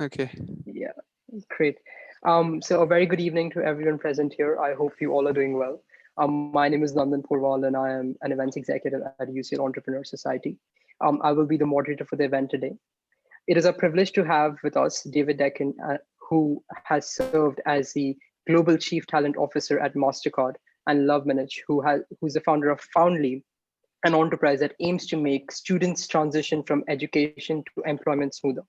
Okay. Yeah, great. So a very good evening to everyone present here. I hope you all are doing well. My name is Nandan Purwal, and I am an events executive at UCL Entrepreneurs Society. I will be the moderator for the event today. It is a privilege to have with us David Deacon, who has served as the Global Chief Talent Officer at MasterCard, and Love Minic, who's the founder of Foundly, an enterprise that aims to make students transition from education to employment smoother.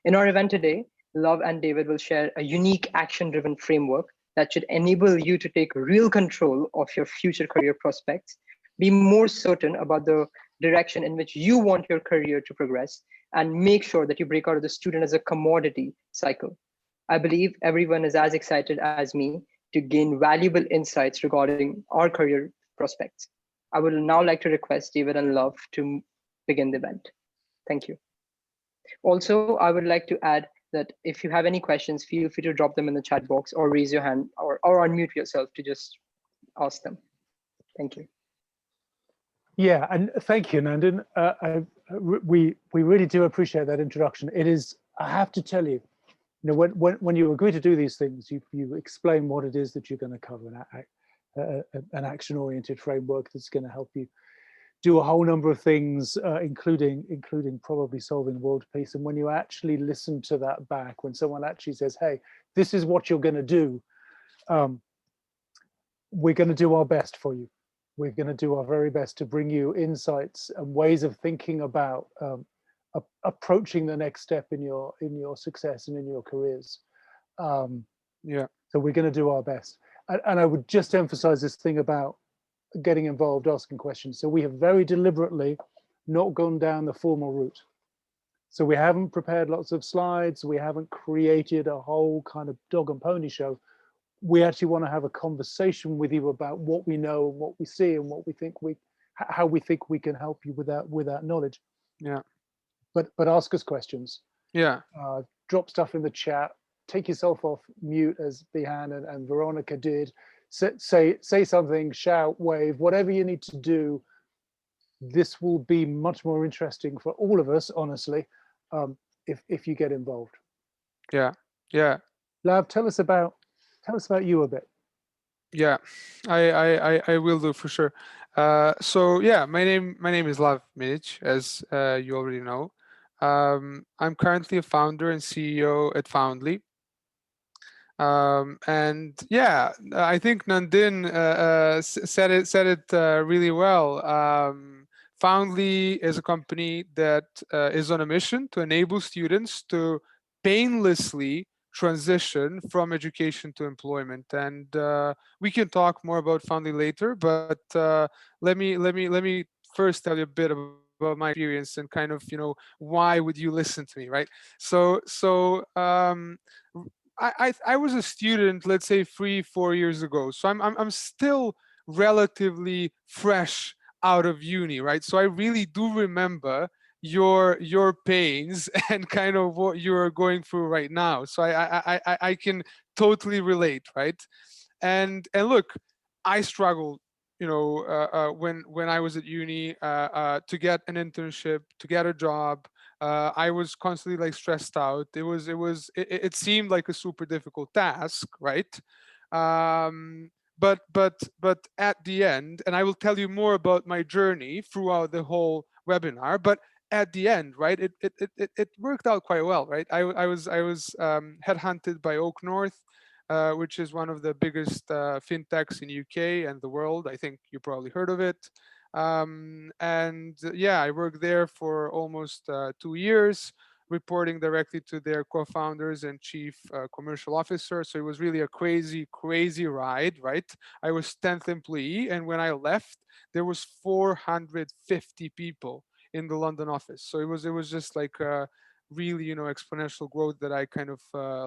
In our event today, Love and David will share a unique action driven framework that should enable you to take real control of your future career prospects, be more certain about the direction in which you want your career to progress, and make sure that you break out of the student as a commodity cycle. I believe everyone is as excited as me to gain valuable insights regarding our career prospects. I would now like to request David and Love to begin the event. Thank you. Also, I would like to add that if you have any questions, feel free to drop them in the chat box or raise your hand or unmute yourself to just ask them. Thank you. Yeah, and thank you, Nandan. We really do appreciate that introduction. It is, I have to tell you, when you agree to do these things, you explain what it is that you're going to cover, an action-oriented framework that's going to help you do a whole number of things, including probably solving world peace. And when you actually listen to that back, when someone actually says, "Hey, this is what you're going to do," we're going to do our best for you. We're going to do our very best to bring you insights and ways of thinking about approaching the next step in your success and in your careers. Yeah. So we're going to do our best. And I would just emphasize this thing about getting involved, asking questions. So we have very deliberately not gone down the formal route. So we haven't prepared lots of slides. We haven't created a whole kind of dog and pony show. We actually want to have a conversation with you about what we know and what we see and what we think how we think we can help you with that knowledge. Yeah. But ask us questions. Yeah. Drop stuff in the chat. Take yourself off mute, as Deacon and Veronica did. Say something, shout, wave, whatever you need to do. This will be much more interesting for all of us, honestly, if you get involved. Yeah. Yeah. Lav, tell us about you a bit. Yeah, I will do for sure. So yeah, my name is Lav Minic, as you already know. I'm currently a founder and CEO at Foundly. And yeah, I think Nandan said it really well. Foundly is a company that is on a mission to enable students to painlessly transition from education to employment. And we can talk more about Foundly later, but let me first tell you a bit about my experience and kind of, why would you listen to me, right? So I was a student, let's say 3-4 years ago. So I'm still relatively fresh out of uni, right? So I really do remember your pains and kind of what you're going through right now. So I can totally relate, right? And look, I struggled, when I was at uni to get an internship, to get a job. I was constantly like stressed out. It seemed like a super difficult task, right? But at the end, and I will tell you more about my journey throughout the whole webinar. But at the end, right, it worked out quite well, right? I was headhunted by Oak North, which is one of the biggest fintechs in UK and the world. I think you probably heard of it. And yeah, I worked there for almost 2 years, reporting directly to their co-founders and chief commercial officer. So it was really a crazy ride, right? I was 10th employee, and when I left, there was 450 people in the London office. So it was just like really, exponential growth that I kind of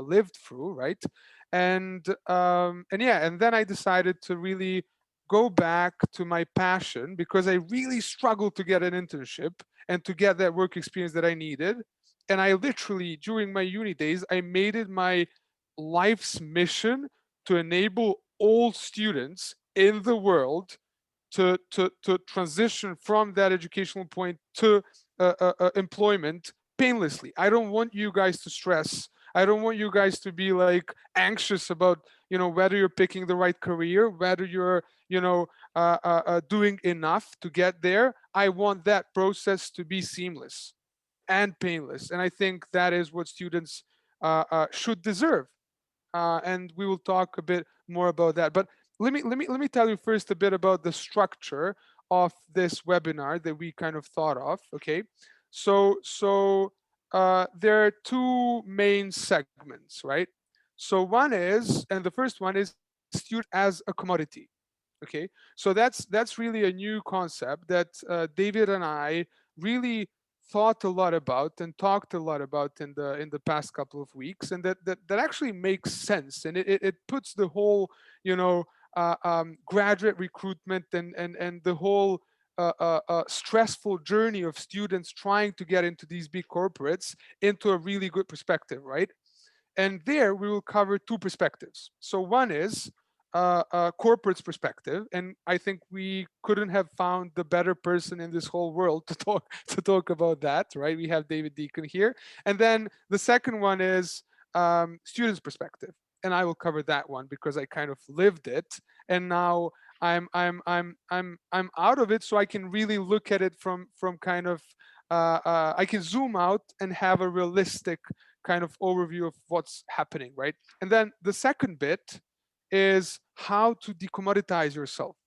lived through, right? And yeah, and then I decided to really go back to my passion, because I really struggled to get an internship and to get that work experience that I needed. And I literally, during my uni days, I made it my life's mission to enable all students in the world to transition from that educational point to employment painlessly. I don't want you guys to stress. I don't want you guys to be like anxious about, whether you're picking the right career, whether you're, doing enough to get there. I want that process to be seamless and painless. And I think that is what students should deserve. And we will talk a bit more about that. But let me tell you first a bit about the structure of this webinar that we kind of thought of. Okay, so there are two main segments, right? So one is, and the first one is student as a commodity. Okay, so that's really a new concept that David and I really thought a lot about and talked a lot about in the past couple of weeks, and that actually makes sense, and it puts the whole, graduate recruitment and the whole stressful journey of students trying to get into these big corporates into a really good perspective, right? And there we will cover two perspectives. So one is corporate's perspective, and I think we couldn't have found the better person in this whole world to talk about that, right? We have David Deacon here, and then the second one is students' perspective, and I will cover that one because I kind of lived it, and now I'm out of it, so I can really look at it from kind of I can zoom out and have a realistic kind of overview of what's happening, right? And then the second bit is how to decommoditize yourself.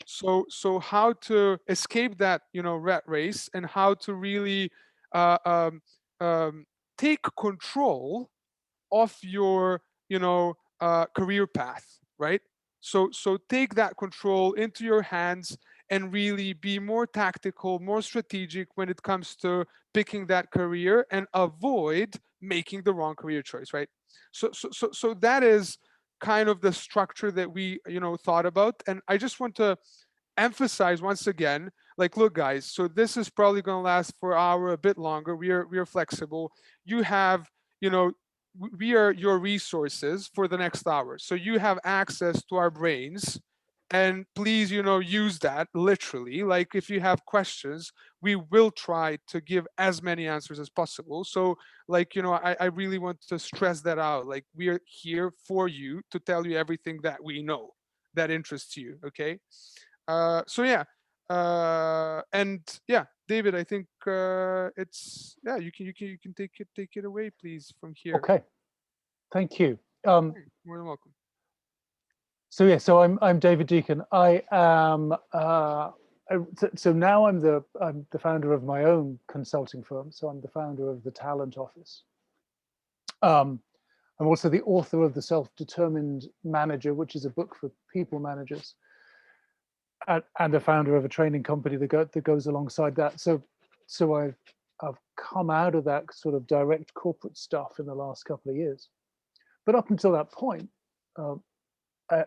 So how to escape that, rat race, and how to really uh, um, um, take control of your, career path, right? So take that control into your hands and really be more tactical, more strategic when it comes to picking that career and avoid making the wrong career choice, right? So that is kind of the structure that we, thought about. And I just want to emphasize once again, like, look guys, so this is probably going to last for an hour, a bit longer. We are flexible. You have, you know we are your resources for the next hour, so you have access to our brains, and please, use that literally. Like, if you have questions, we will try to give as many answers as possible. So, like, I really want to stress that out. Like, we are here for you to tell you everything that we know that interests you. Okay. So yeah, and yeah, David, I think it's, yeah. You can take it away, please, from here. Okay, thank you. More than welcome. So yeah, so I'm David Deacon. I am so now I'm the founder of my own consulting firm. So I'm the founder of the Talent Office. I'm also the author of The Self-Determined Manager, which is a book for people managers, and the founder of a training company that goes alongside that. So I've come out of that sort of direct corporate stuff in the last couple of years. But up until that point,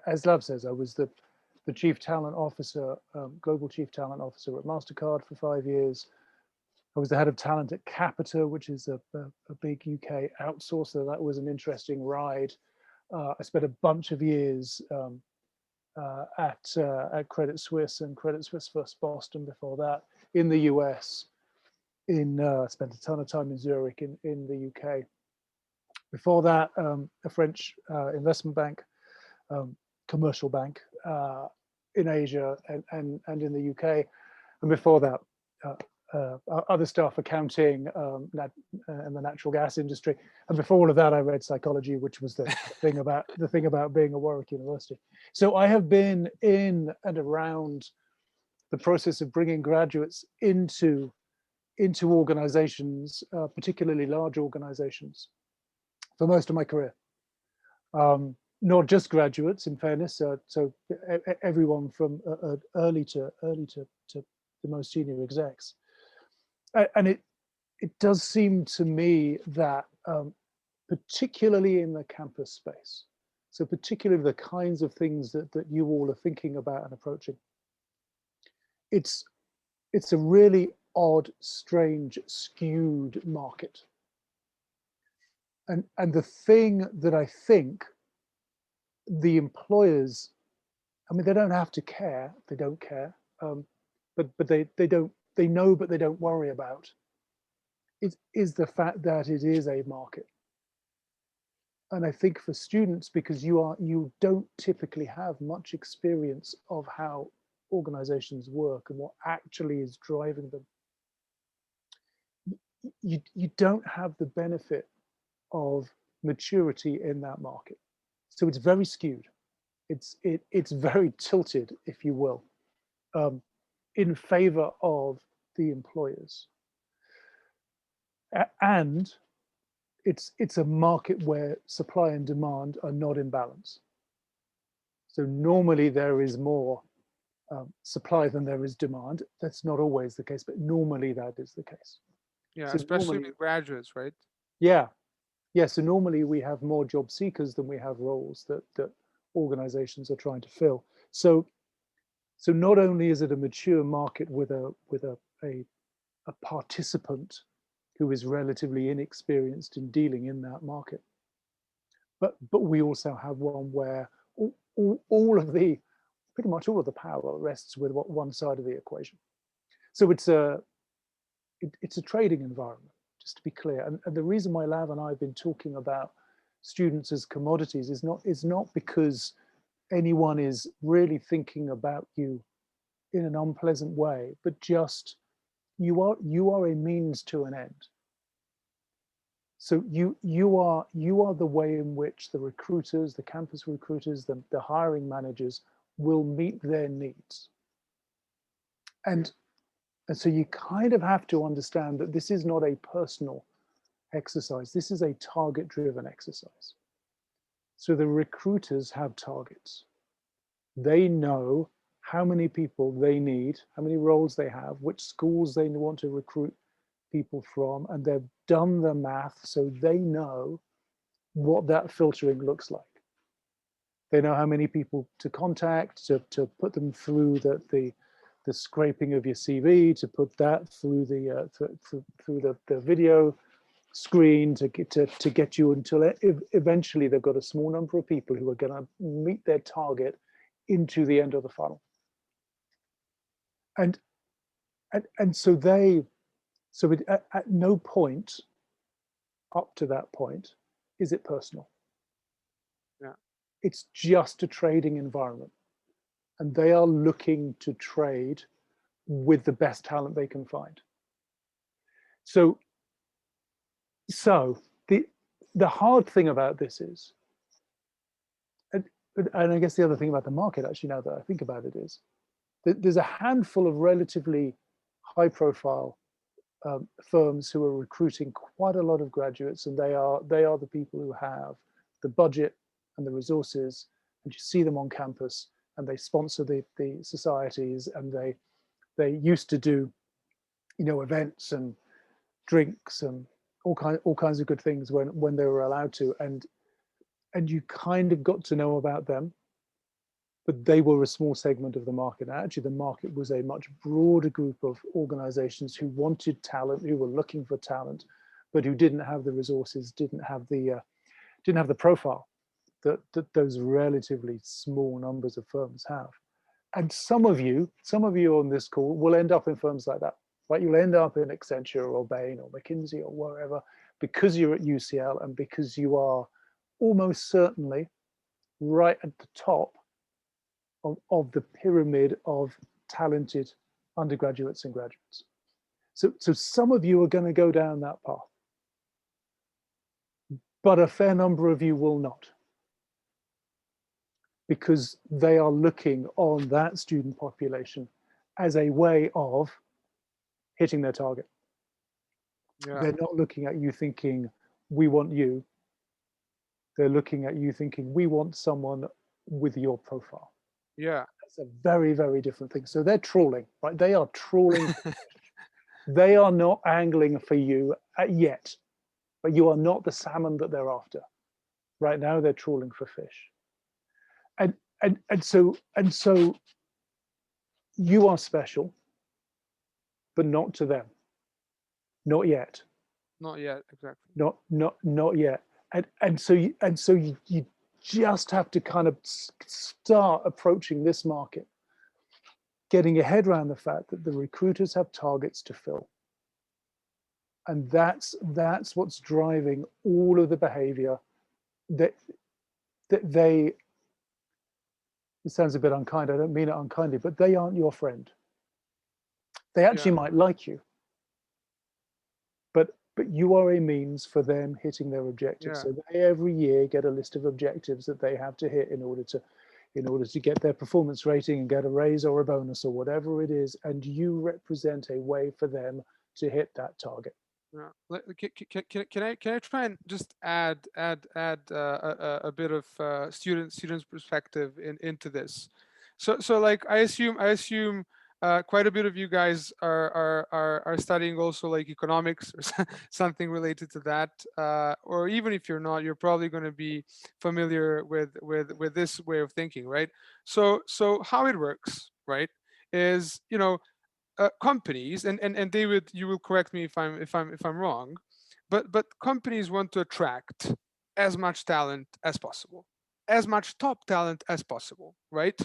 as Lav says, I was the chief talent officer, global chief talent officer at MasterCard for 5 years. I was the head of talent at Capita, which is a big UK outsourcer. That was an interesting ride. I spent a bunch of years at Credit Suisse and Credit Suisse First Boston before that in the US. Spent a ton of time in Zurich in the UK. Before that, a French investment bank, commercial bank in Asia and in the UK. And before that, other stuff, accounting, and the natural gas industry. And before all of that, I read psychology, which was the thing about being at Warwick University. So I have been in and around the process of bringing graduates into organizations, particularly large organizations, for most of my career. Not just graduates, in fairness. So everyone from early to the most senior execs. And it does seem to me that particularly in the campus space, so particularly the kinds of things that you all are thinking about and approaching, it's a really odd, strange, skewed market. And the thing that I think the employers, I mean, they don't have to care, they don't care, but they know, but they don't worry about, is the fact that it is a market. And I think for students, because you don't typically have much experience of how organizations work and what actually is driving them, you don't have the benefit of maturity in that market. So it's very skewed. It's very tilted, if you will, in favor of the employers. And it's a market where supply and demand are not in balance. So normally there is more supply than there is demand. That's not always the case, but normally that is the case. Yeah, So especially normally, with graduates, right? yeah. So normally we have more job seekers than we have roles that organizations are trying to fill. So not only is it a mature market with a participant who is relatively inexperienced in dealing in that market, but we also have one where all of the pretty much all of the power rests with one side of the equation. So it's a trading environment, just to be clear. And the reason why Lav and I have been talking about students as commodities is not because anyone is really thinking about you in an unpleasant way, but just you are a means to an end. So you are the way in which the recruiters, the campus recruiters, the hiring managers will meet their needs. And so you kind of have to understand that this is not a personal exercise. This is a target-driven exercise. So the recruiters have targets. They know how many people they need, how many roles they have, which schools they want to recruit people from, and they've done the math, so they know what that filtering looks like. They know how many people to contact, to put them through the scraping of your CV, to put that through the video screen to get you until eventually they've got a small number of people who are going to meet their target into the end of the funnel. And so at no point up to that point is it personal. Yeah. It's just a trading environment, and they are looking to trade with the best talent they can find. So the hard thing about this is, and I guess the other thing about the market, actually, now that I think about it, is that there's a handful of relatively high profile firms who are recruiting quite a lot of graduates, and they are the people who have the budget and the resources, and you see them on campus, and they sponsor the societies, and they used to do, events and drinks and all kinds of good things when they were allowed to, and you kind of got to know about them, but they were a small segment of the market. Actually, the market was a much broader group of organizations who wanted talent, who were looking for talent, but who didn't have the resources, didn't have the profile that those relatively small numbers of firms have. And some of you on this call will end up in firms like that, right? You'll end up in Accenture or Bain or McKinsey or wherever, because you're at UCL and because you are almost certainly right at the top of the pyramid of talented undergraduates and graduates. So some of you are going to go down that path, but a fair number of you will not, because they are looking on that student population as a way of hitting their target. Yeah. They're not looking at you thinking, we want you. They're looking at you thinking, we want someone with your profile. Yeah. That's a very, very different thing. So they're trawling, right? They are trawling. They are not angling for you yet, but you are not the salmon that they're after. Right now, they're trawling for fish. And so you are special, but not to them. Not yet. Not yet, exactly. Not yet. And so you just have to kind of start approaching this market, getting your head around the fact that the recruiters have targets to fill. And that's what's driving all of the behavior that they, it sounds a bit unkind, I don't mean it unkindly, but they aren't your friend. They actually might like you, but you are a means for them hitting their objectives. So they every year get a list of objectives that they have to hit in order to get their performance rating and get a raise or a bonus or whatever it is, and you represent a way for them to hit that target. Yeah. Can I try and just add a bit of students perspective into this? So like I assume quite a bit of you guys are studying also like economics or something related to that, or even if you're not, you're probably going to be familiar with this way of thinking, right? So how it works, right, is, you know, companies, and David, you will correct me if I'm wrong, but companies want to attract as much talent as possible, as much top talent as possible, right?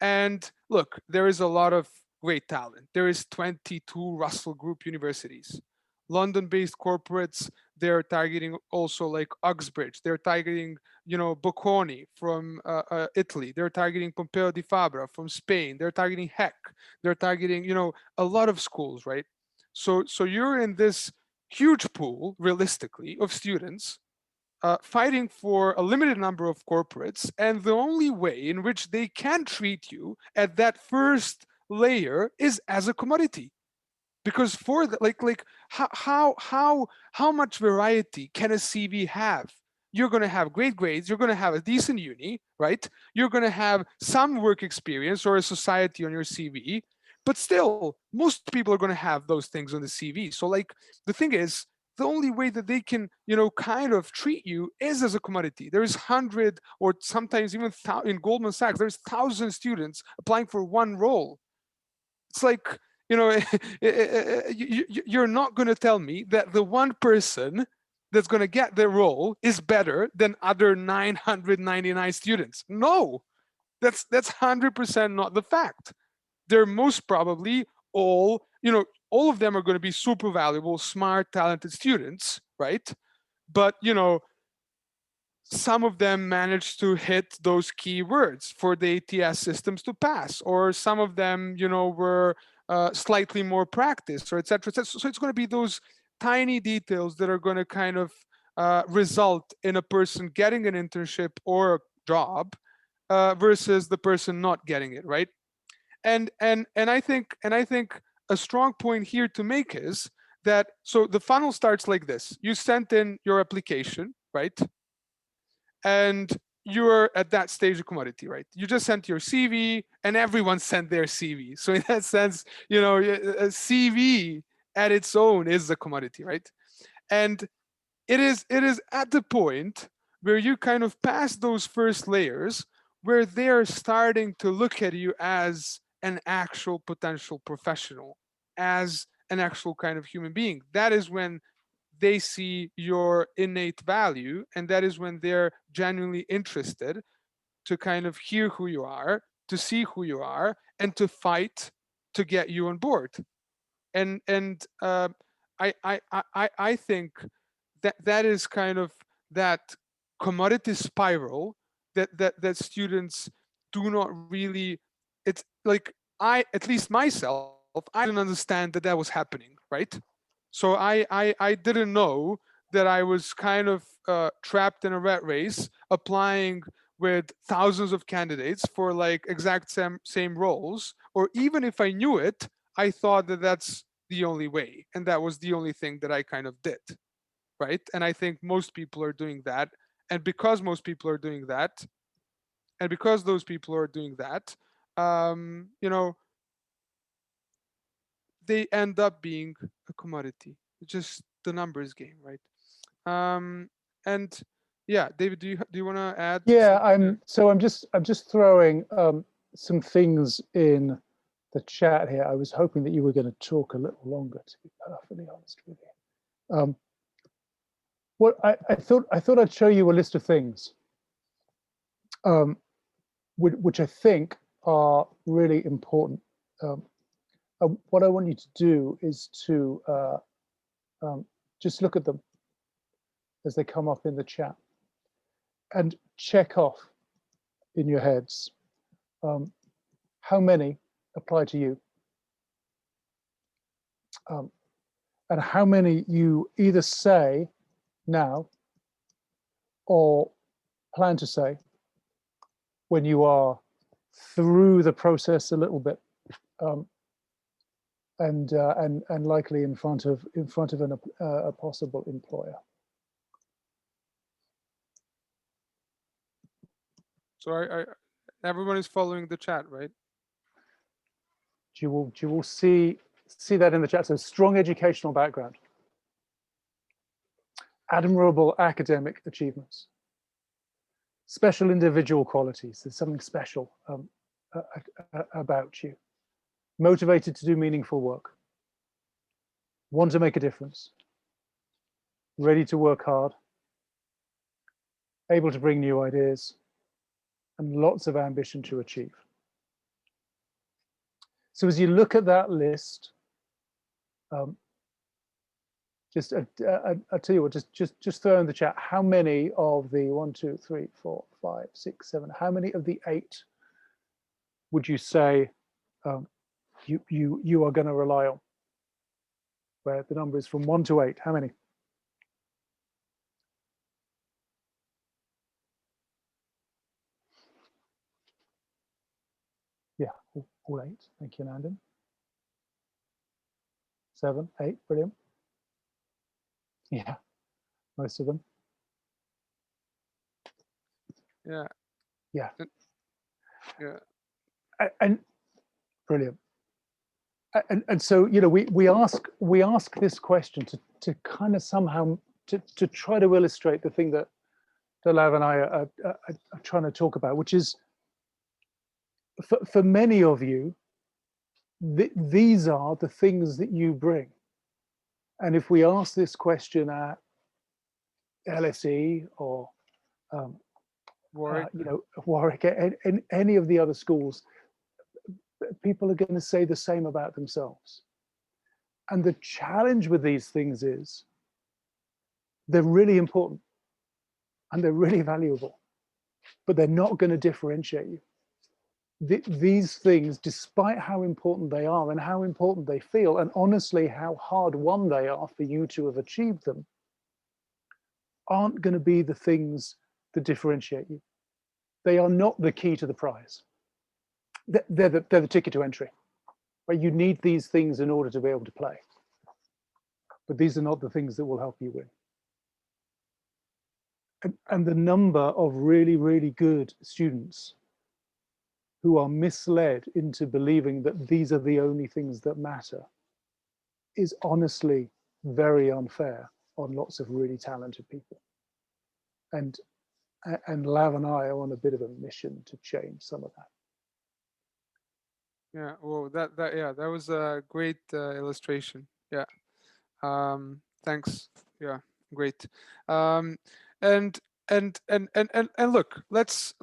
And look, there is a lot of great talent. There is 22 Russell Group universities, London-based corporates. They're targeting also like Uxbridge. They're targeting, you know, Bocconi from Italy. They're targeting Pompeo di Fabra from Spain. They're targeting Heck. They're targeting, you know, a lot of schools, right? So you're in this huge pool, realistically, of students fighting for a limited number of corporates, and the only way in which they can treat you at that first layer is as a commodity. Because for the, like how much variety can a CV have? You're going to have great grades, you're going to have a decent uni, right? You're going to have some work experience or a society on your CV, but still most people are going to have those things on the CV. So like the thing is, the only way that they can, you know, kind of treat you is as a commodity. There's 100 or sometimes even in Goldman Sachs, there's 1,000 students applying for one role. It's like, you know, you're not going to tell me that the one person that's going to get the role is better than other 999 students. No, that's 100% not the fact. They're most probably all, you know, all of them are going to be super valuable, smart, talented students, right? But, you know, some of them managed to hit those keywords for the ATS systems to pass, or some of them, you know, were slightly more practiced, or et cetera, et cetera. So it's going to be those tiny details that are going to kind of result in a person getting an internship or a job versus the person not getting it, right? And I think a strong point here to make is that, so the funnel starts like this: you sent in your application, right? And you're at that stage of commodity, right? You just sent your CV, and everyone sent their CV. So in that sense, you know, a CV at its own is a commodity, right? And it is at the point where you kind of pass those first layers, where they're starting to look at you as an actual potential professional, as an actual kind of human being. That is when they see your innate value, and that is when they're genuinely interested to kind of hear who you are, to see who you are, and to fight to get you on board. And I think that is kind of that commodity spiral that students do not really. It's like, I, at least myself, I didn't understand that was happening, right? So I didn't know that I was kind of trapped in a rat race, applying with thousands of candidates for like exact same roles. Or even if I knew it, I thought that that's the only way, and that was the only thing that I kind of did, right? And I think most people are doing that. And because most people are doing that, and because those people are doing that, you know, they end up being a commodity. It's just the numbers game, right? And yeah, David, do you want to add Yeah, something? I'm just throwing some things in the chat here. I was hoping that you were going to talk a little longer, to be perfectly honest with you. What I thought I'd show you a list of things, which I think are really important. What I want you to do is to just look at them as they come up in the chat and check off in your heads how many apply to you, and how many you either say now or plan to say when you are through the process a little bit, and likely in front of a possible employer. So everyone is following the chat, right? You will see that in the chat. So strong educational background, admirable academic achievements, special individual qualities. There's something special about you. Motivated to do meaningful work, want to make a difference, ready to work hard, able to bring new ideas, and lots of ambition to achieve. So as you look at that list, I'll tell you what, just throw in the chat, how many of the 1, 2, 3, 4, 5, 6, 7, how many of the 8 would you say you are going to rely on? Where the number is from 1 to 8, how many? Yeah, all 8. Thank you, Nandin. 7, 8, brilliant. Yeah, most of them. Yeah. Yeah. Yeah. And brilliant. And so, you know, we ask this question to kind of somehow to try to illustrate the thing that Lav and I are trying to talk about, which is for many of you, these are the things that you bring. And if we ask this question at LSE or Warwick, you know, Warwick, and any of the other schools, people are going to say the same about themselves. And the challenge with these things is they're really important and they're really valuable, but they're not going to differentiate you. These things, despite how important they are and how important they feel, and honestly how hard won they are for you to have achieved them, aren't going to be the things that differentiate you. They are not the key to the prize. They're the ticket to entry. Right? You need these things in order to be able to play. But these are not the things that will help you win. And the number of really, really good students who are misled into believing that these are the only things that matter is honestly very unfair on lots of really talented people. And Lav and I are on a bit of a mission to change some of that. yeah. Well, that was a great illustration. Yeah. Thanks. Yeah, great. And look, let's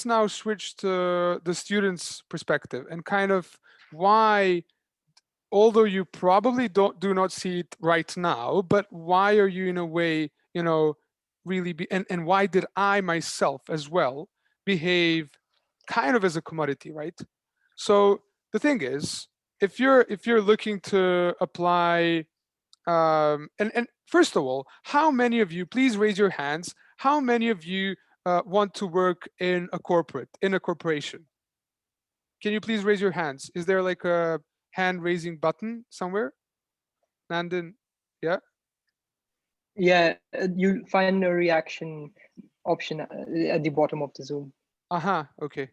now switch to the student's perspective and kind of why, although you probably do not see it right now, but why are you in a way, you know, really and why did I myself as well behave kind of as a commodity, right? So the thing is, if you're looking to apply, and first of all, how many of you, please raise your hands, how many of you want to work in a corporation? Can you please raise your hands? Is there like a hand raising button somewhere? Nandin, yeah? Yeah, you'll find a reaction option at the bottom of the Zoom. Okay.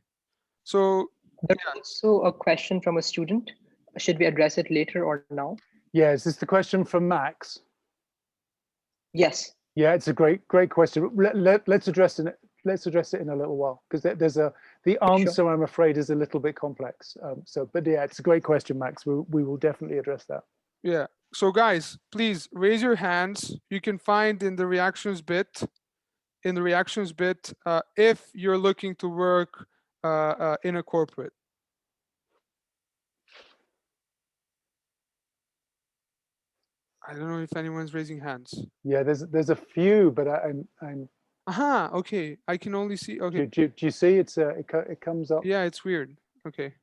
So there's also a question from a student. Should we address it later or now? Yeah, is this the question from Max? Yes. Yeah, it's a great question. Let's address it. Let's address it in a little while, because the answer, sure, I'm afraid, is a little bit complex. But yeah, it's a great question, Max. We will definitely address that. Yeah. So guys, please raise your hands. You can find in the reactions bit. If you're looking to work in a corporate. I don't know if anyone's raising hands. Yeah, there's a few, but I'm Aha, okay. I can only see. Okay. do you see it comes up? Yeah, it's weird. Okay.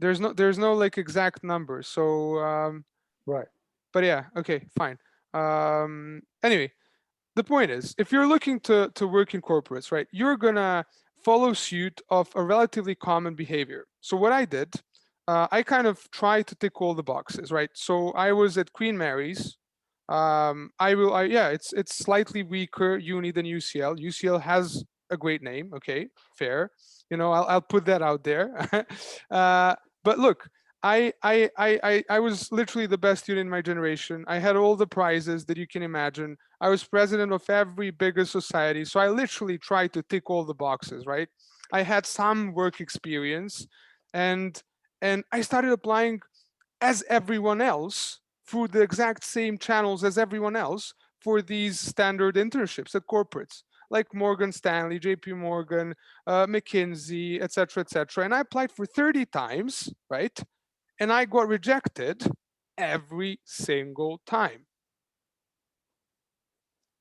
There's no like exact number. So Right. but yeah, okay, fine. Anyway, the point is, if you're looking to work in corporates, right, you're gonna follow suit of a relatively common behavior. So what I did, I kind of tried to tick all the boxes, right? So I was at Queen Mary's. Yeah, it's slightly weaker uni than UCL. UCL has a great name. Okay, fair. I'll put that out there. But look, I was literally the best student in my generation. I had all the prizes that you can imagine. I was president of every bigger society. So I literally tried to tick all the boxes, right? I had some work experience, and I started applying as everyone else through the exact same channels as everyone else for these standard internships at corporates like Morgan Stanley, JP Morgan, McKinsey, etc., etc. And I applied for 30 times, right? And I got rejected every single time.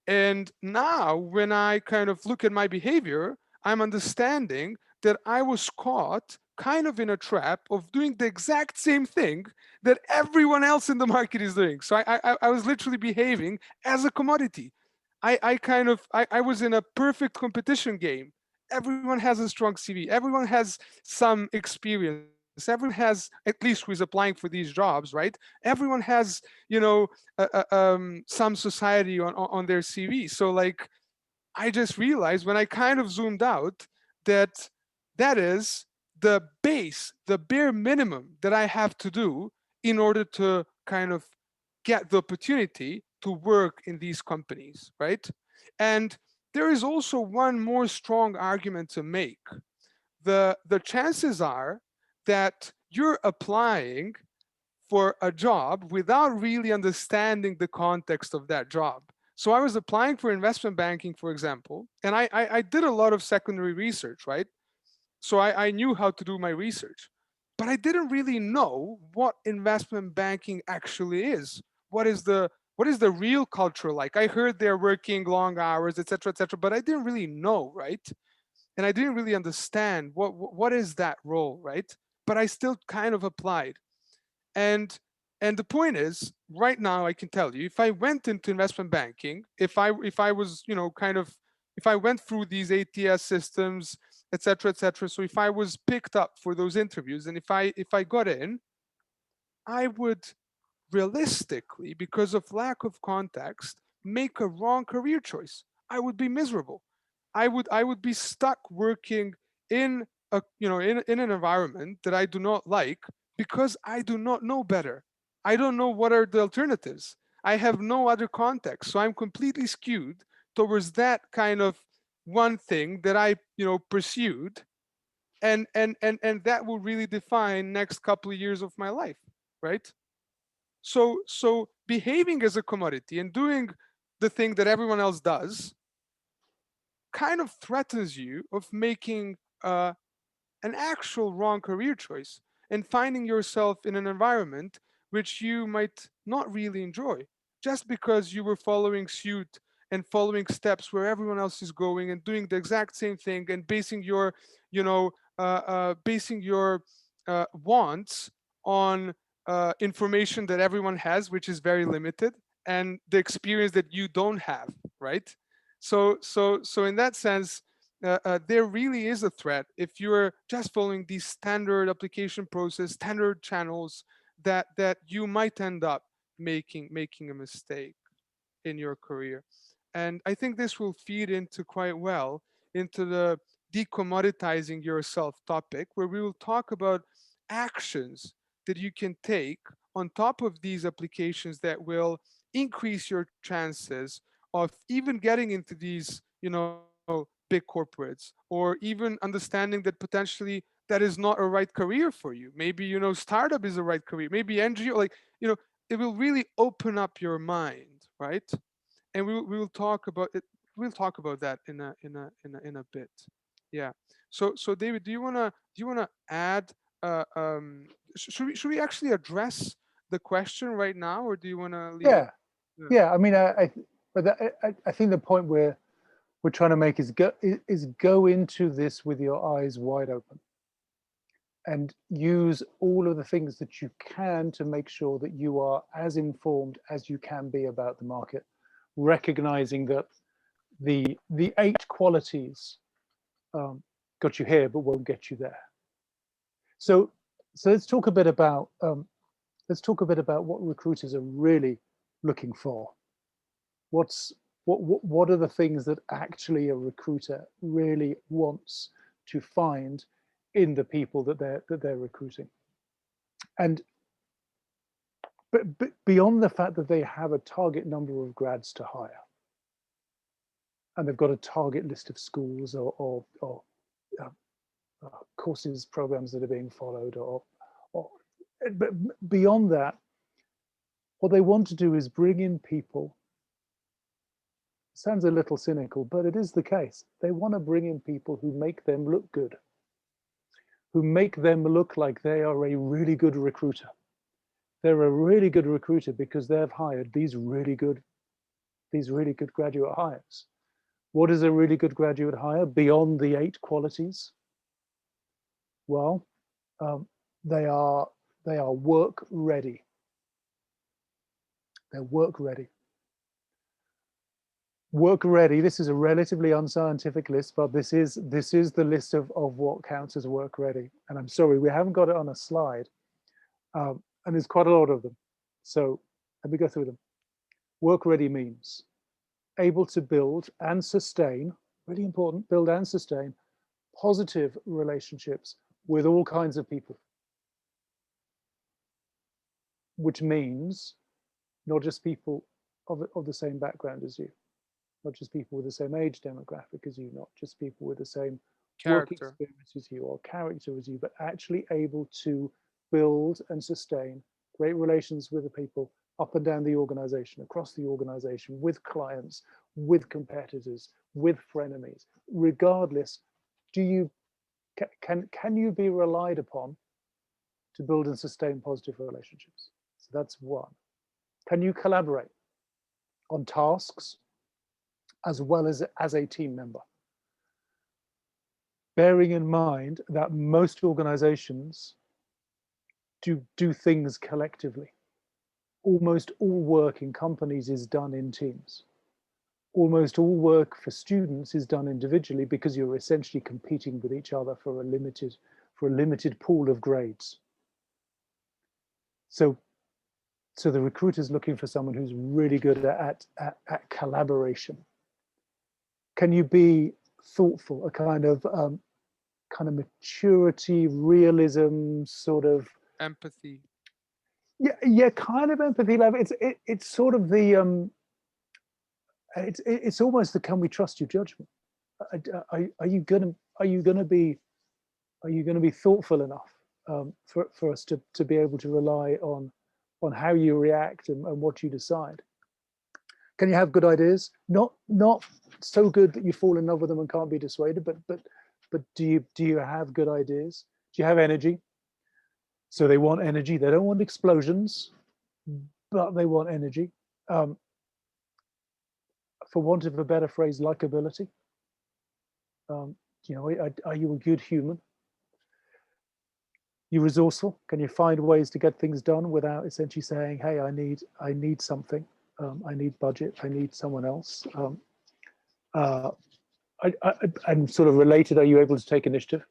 And now, when I kind of look at my behavior, I'm understanding that I was caught kind of in a trap of doing the exact same thing that everyone else in the market is doing. So I was literally behaving as a commodity. I was in a perfect competition game. Everyone has a strong CV. Everyone has some experience. Everyone has, at least who is applying for these jobs, right? Everyone has, some society on their CV. So like, I just realized when I kind of zoomed out that that is the base, the bare minimum that I have to do in order to kind of get the opportunity to work in these companies, right? And there is also one more strong argument to make. The chances are that you're applying for a job without really understanding the context of that job. So I was applying for investment banking, for example, and I did a lot of secondary research, right? So I knew how to do my research, but I didn't really know what investment banking actually is. What is the real culture like? I heard they're working long hours, etc., but I didn't really know, right? And I didn't really understand what is that role, right? But I still kind of applied. And and the point is, right now I can tell you, if I went into investment banking, if I was, kind of, if I went through these ATS systems, etc., so if I was picked up for those interviews, and if I got in, I would realistically, because of lack of context, make a wrong career choice. I would be miserable. I would be stuck working in in an environment that I do not like because I do not know better. I don't know what are the alternatives. I have no other context. So I'm completely skewed towards that kind of one thing that I, pursued, and that will really define next couple of years of my life, right? So behaving as a commodity and doing the thing that everyone else does kind of threatens you of making an actual wrong career choice and finding yourself in an environment which you might not really enjoy just because you were following suit and following steps where everyone else is going and doing the exact same thing and basing your wants on information that everyone has, which is very limited, and the experience that you don't have, right? So in that sense, there really is a threat if you're just following these standard application process, standard channels, that you might end up making a mistake in your career. And I think this will feed into quite well into the decommoditizing yourself topic, where we will talk about actions that you can take on top of these applications that will increase your chances of even getting into these, big corporates, or even understanding that potentially that is not a right career for you. Maybe, startup is a right career. Maybe NGO, like, it will really open up your mind, right? And we will talk about it. We'll talk about that in a bit. Yeah. So David, do you wanna add? Should we actually address the question right now, or do you wanna leave it? Yeah, Yeah, I mean, I think the point we're trying to make is go into this with your eyes wide open, and use all of the things that you can to make sure that you are as informed as you can be about the market, recognizing that the 8 qualities got you here but won't get you there. So let's talk a bit about what recruiters are really looking for. What are the things that actually a recruiter really wants to find in the people that they're recruiting? And but beyond the fact that they have a target number of grads to hire, and they've got a target list of schools or courses, programs that are being followed, but beyond that, what they want to do is bring in people. Sounds a little cynical, but it is the case. They want to bring in people who make them look good, who make them look like they are a really good recruiter. They're a really good recruiter because they've hired these really good graduate hires. What is a really good graduate hire beyond the 8 qualities? Well, they are work ready. They're work ready. Work ready. This is a relatively unscientific list, but this is the list of what counts as work ready. And I'm sorry, we haven't got it on a slide, and there's quite a lot of them. So let me go through them. Work ready means able to build and sustain, really important, build and sustain positive relationships with all kinds of people, which means not just people of the same background as you, not just people with the same age demographic as you, not just people with the same work experience as you or character as you, but actually able to build and sustain great relations with the people up and down the organization, across the organization, with clients, with competitors, with frenemies. Regardless, can you be relied upon to build and sustain positive relationships? So that's one. Can you collaborate on tasks as well as a team member? Bearing in mind that most organizations do things collectively. Almost all work in companies is done in teams. Almost all work for students is done individually because you're essentially competing with each other for a limited pool of grades. So the recruiter's looking for someone who's really good at collaboration. Can you be thoughtful, a kind of maturity, realism, sort of empathy? Yeah, kind of empathy level. It's sort of the it's almost the can we trust your judgment? Are you gonna be thoughtful enough for us to be able to rely on how you react and what you decide? Can you have good ideas? Not so good that you fall in love with them and can't be dissuaded, but do you have good ideas? Do you have energy? So they want energy. They don't want explosions, but they want energy. For want of a better phrase, likability. Are you a good human? You resourceful? Can you find ways to get things done without essentially saying, "Hey, I need something. I need budget. I need someone else." And sort of related, are you able to take initiative?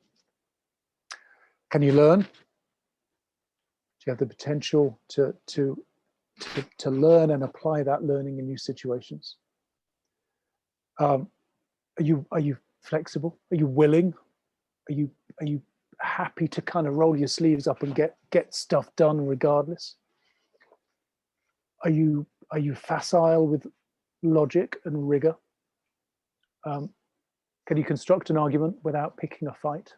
Can you learn? Do you have the potential to learn and apply that learning in new situations? Are you flexible? Are you willing? Are you happy to kind of roll your sleeves up and get stuff done regardless? Are you facile with logic and rigor? Can you construct an argument without picking a fight?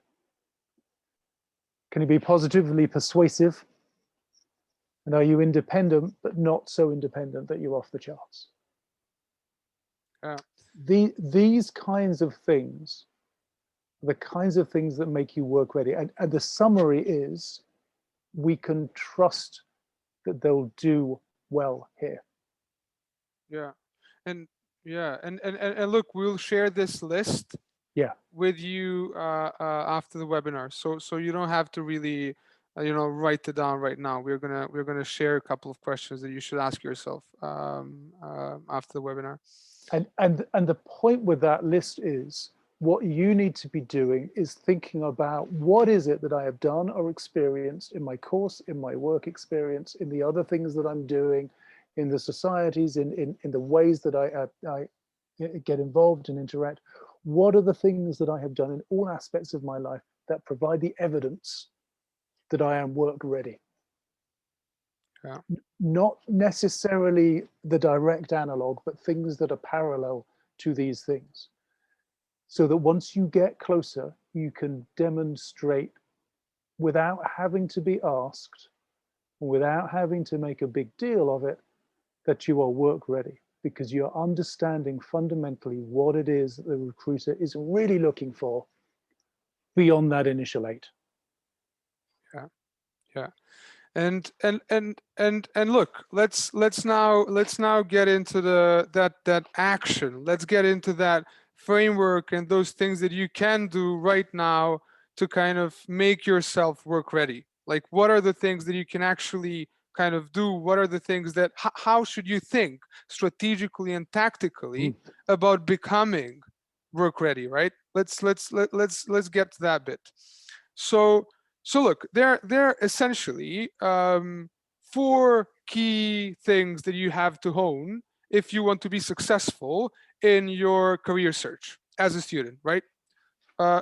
Can you be positively persuasive? And are you independent, but not so independent that you're off the charts? These kinds of things are the kinds of things that make you work ready. And the summary is, we can trust that they'll do well here. Yeah. And yeah, and look, we'll share this list Yeah. with you after the webinar, so you don't have to really write it down right now. We're gonna share a couple of questions that you should ask yourself after the webinar. And the point with that list is, what you need to be doing is thinking about, what is it that I have done or experienced in my course, in my work experience, in the other things that I'm doing, in the societies, in the ways that I get involved and interact. What are the things that I have done in all aspects of my life that provide the evidence that I am work ready? Yeah. Not necessarily the direct analog, but things that are parallel to these things. So that once you get closer, you can demonstrate without having to be asked, without having to make a big deal of it, that you are work ready, because you're understanding fundamentally what it is that the recruiter is really looking for beyond that initial 8. Yeah. Yeah. And look, let's now get into that action. Let's get into that framework and those things that you can do right now to kind of make yourself work ready. Like, what are the things that you can actually kind of do? What are the things that how should you think strategically and tactically about becoming work ready, right? Let's get to that bit. So look, there are essentially 4 key things that you have to hone if you want to be successful in your career search as a student, right?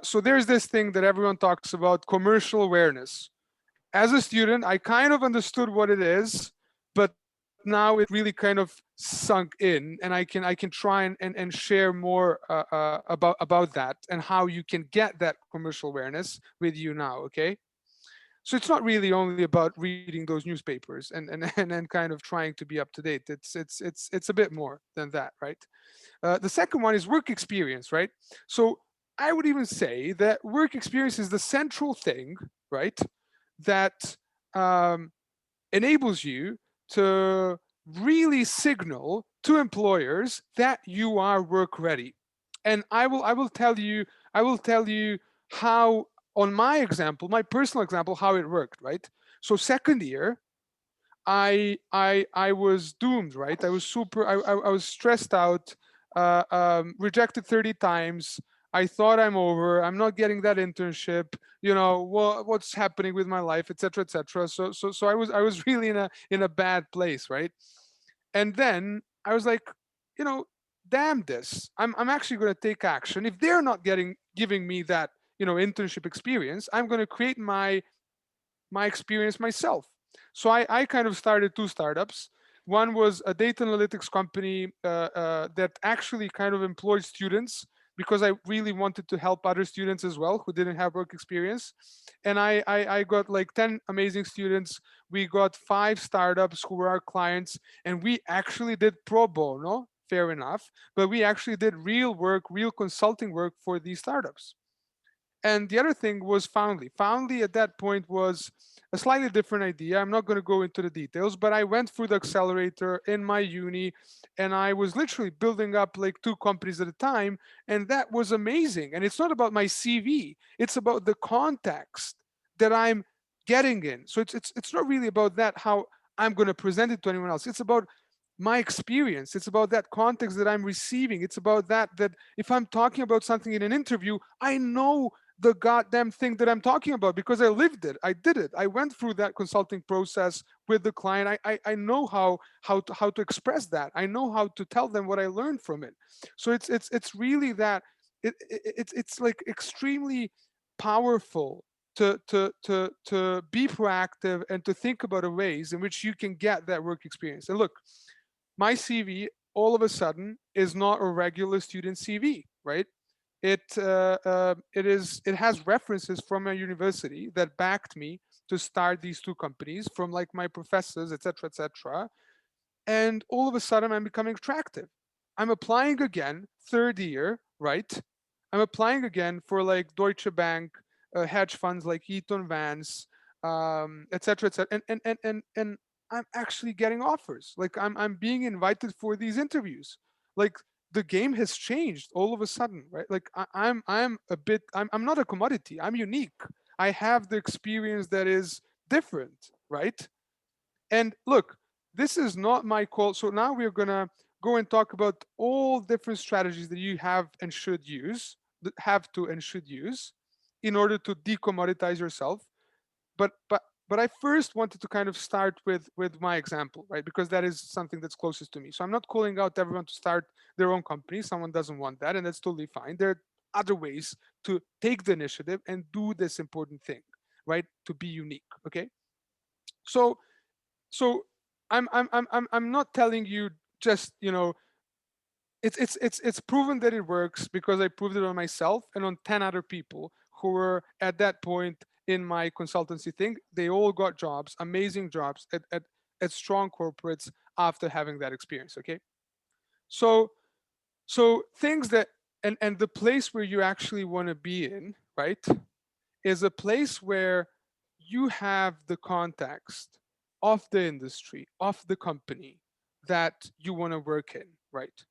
So there's this thing that everyone talks about, commercial awareness. As a student, I kind of understood what it is, but now it really kind of sunk in, and I can try and share more about that and how you can get that commercial awareness with you now, okay? So it's not really only about reading those newspapers and kind of trying to be up to date. It's a bit more than that, right? The second one is work experience, right? So I would even say that work experience is the central thing, right, that um, enables you to really signal to employers that you are work ready. And I will tell you how, on my example, my personal example, how it worked, right? So second year, I was doomed, right? I was I was stressed out, rejected 30 times. I thought I'm over. I'm not getting that internship. What's happening with my life, etc., etc. So I was really in a bad place, right? And then I was like, you know, damn this. I'm actually going to take action. If they're not giving me that internship experience, I'm going to create my experience myself. So I kind of started 2 startups. One was a data analytics company that actually kind of employed students, because I really wanted to help other students as well who didn't have work experience. And I got like 10 amazing students. We got 5 startups who were our clients, and we actually did pro bono, fair enough, but we actually did real work, real consulting work for these startups. And the other thing was Foundly. Foundly at that point was a slightly different idea. I'm not going to go into the details, but I went through the accelerator in my uni, and I was literally building up like 2 companies at a time. And that was amazing. And it's not about my CV, it's about the context that I'm getting in. So it's not really about that, how I'm going to present it to anyone else. It's about my experience. It's about that context that I'm receiving. It's about that if I'm talking about something in an interview, I know the goddamn thing that I'm talking about because I lived it. I did it. I went through that consulting process with the client. I know how to express that. I know how to tell them what I learned from it. So it's really that it's like extremely powerful to be proactive and to think about the ways in which you can get that work experience. And look, my CV all of a sudden is not a regular student CV, right? It has references from a university that backed me to start these 2 companies, from like my professors, etc., etc. And all of a sudden, I'm becoming attractive. I'm applying again, third year, right? I'm applying again for like Deutsche Bank, hedge funds like Eaton Vance, etc., etc. And I'm actually getting offers. Like I'm being invited for these interviews. Like the game has changed all of a sudden, right? Like I'm not a commodity. I'm unique. I have the experience that is different, right? And look, this is not my call. So now we're gonna go and talk about all different strategies that you have and should use, that have to and should use in order to decommoditize yourself. But I first wanted to kind of start with my example, right? Because that is something that's closest to me. So I'm not calling out everyone to start their own company. Someone doesn't want that, and that's totally fine. There are other ways to take the initiative and do this important thing, right? To be unique. Okay. So so I'm not telling you just, it's proven that it works because I proved it on myself and on 10 other people who were at that point in my consultancy thing. They all got jobs, amazing jobs at strong corporates after having that experience. Okay. So things that, and the place where you actually want to be in, right, is a place where you have the context of the industry, of the company that you want to work in, right?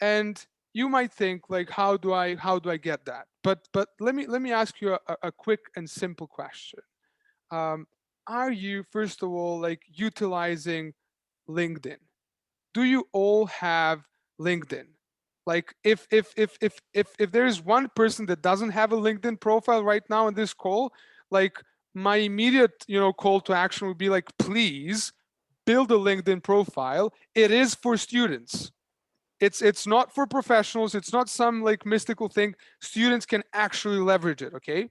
And you might think like, how do I get that? But let me ask you a quick and simple question. um, are you, first of all, like utilizing LinkedIn? Do you all have LinkedIn? Like if there's one person that doesn't have a LinkedIn profile right now in this call, like my immediate, call to action would be like, please build a LinkedIn profile. It is for students. It's not for professionals. It's not some like mystical thing. Students can actually leverage it, okay?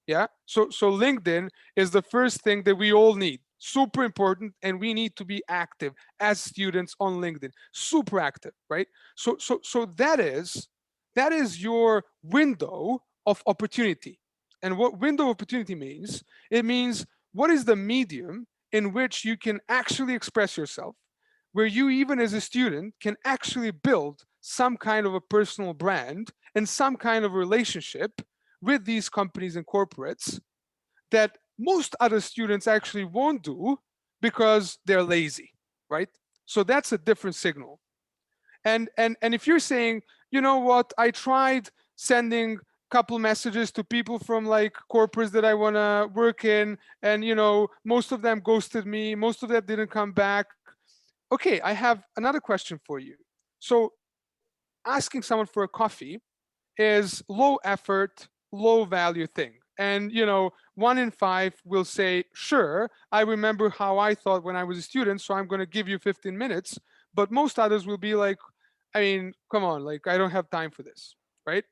Yeah. So LinkedIn is the first thing that we all need. Super important, and we need to be active as students on LinkedIn. Super active, right? So that is your window of opportunity. And what window of opportunity means? It means what is the medium in which you can actually express yourself, where you, even as a student, can actually build some kind of a personal brand and some kind of relationship with these companies and corporates that most other students actually won't do because they're lazy, right? So that's a different signal. And if you're saying, you know what, I tried sending couple messages to people from like corporates that I want to work in, and most of them ghosted me, most of them didn't come back. Okay, I have another question for you. So asking someone for a coffee is low effort, low value thing. And 1 in 5 will say, sure, I remember how I thought when I was a student, so I'm going to give you 15 minutes. But most others will be like, I mean, come on, like I don't have time for this, right?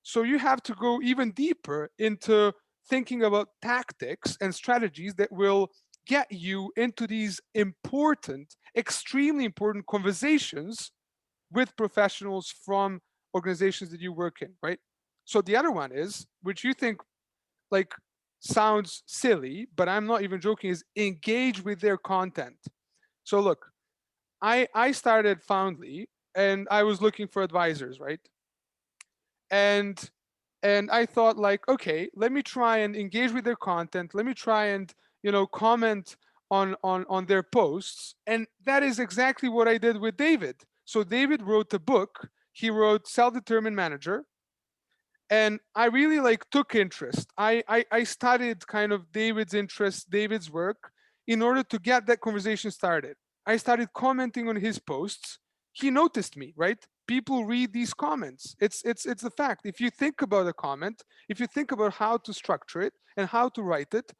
So you have to go even deeper into thinking about tactics and strategies that will get you into these important, extremely important conversations with professionals from organizations that you work in, right? So the other one is, which you think like sounds silly, but I'm not even joking, is engage with their content. So look, I started Foundly and I was looking for advisors, right? And I thought like, okay, let me try and engage with their content. Let me try and comment on their posts. And that is exactly what I did with David. So David wrote a book. He wrote Self-Determined Manager, and I really like took interest. I studied kind of David's interests, David's work, in order to get that conversation started. I started commenting on his posts. He noticed me, right? People read these comments. It's a fact. If you think about a comment, if you think about how to structure it and how to write it,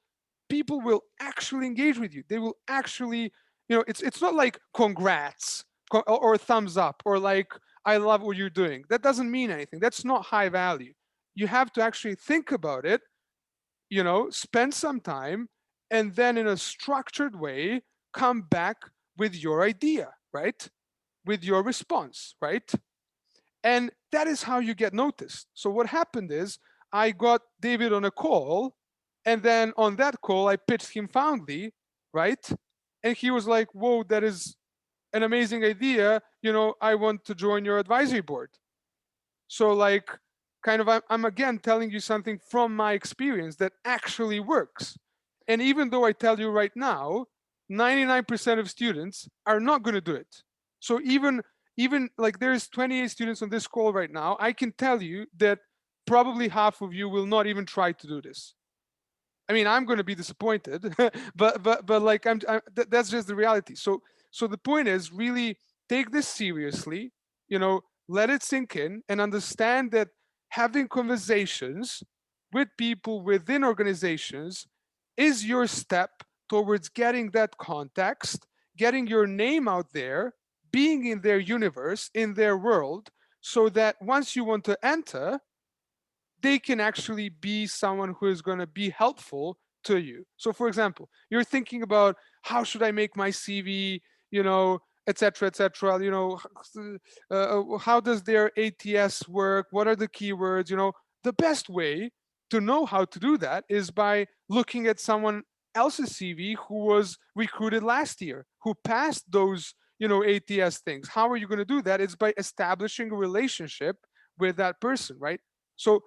people will actually engage with you. They will actually, it's not like congrats or thumbs up or like I love what you're doing. That doesn't mean anything. That's not high value. You have to actually think about it, spend some time, and then in a structured way come back with your idea, right? With your response, right? And that is how you get noticed. So what happened is I got David on a call, and then on that call I pitched him Foundly, right? And he was like, whoa, that is an amazing idea. I want to join your advisory board. So like kind of I'm again telling you something from my experience that actually works. And even though I tell you right now, 99% of students are not going to do it. So even like there's 28 students on this call right now, I can tell you that probably half of you will not even try to do this. I mean, I'm going to be disappointed, but like that's just the reality. So the point is really take this seriously, let it sink in and understand that having conversations with people within organizations is your step towards getting that context, getting your name out there, being in their universe, in their world, so that once you want to enter, they can actually be someone who is going to be helpful to you. So for example, you're thinking about how should I make my CV, etc., etc. How does their ATS work? What are the keywords? The best way to know how to do that is by looking at someone else's CV who was recruited last year, who passed those, ATS things. How are you going to do that? It's by establishing a relationship with that person, right? So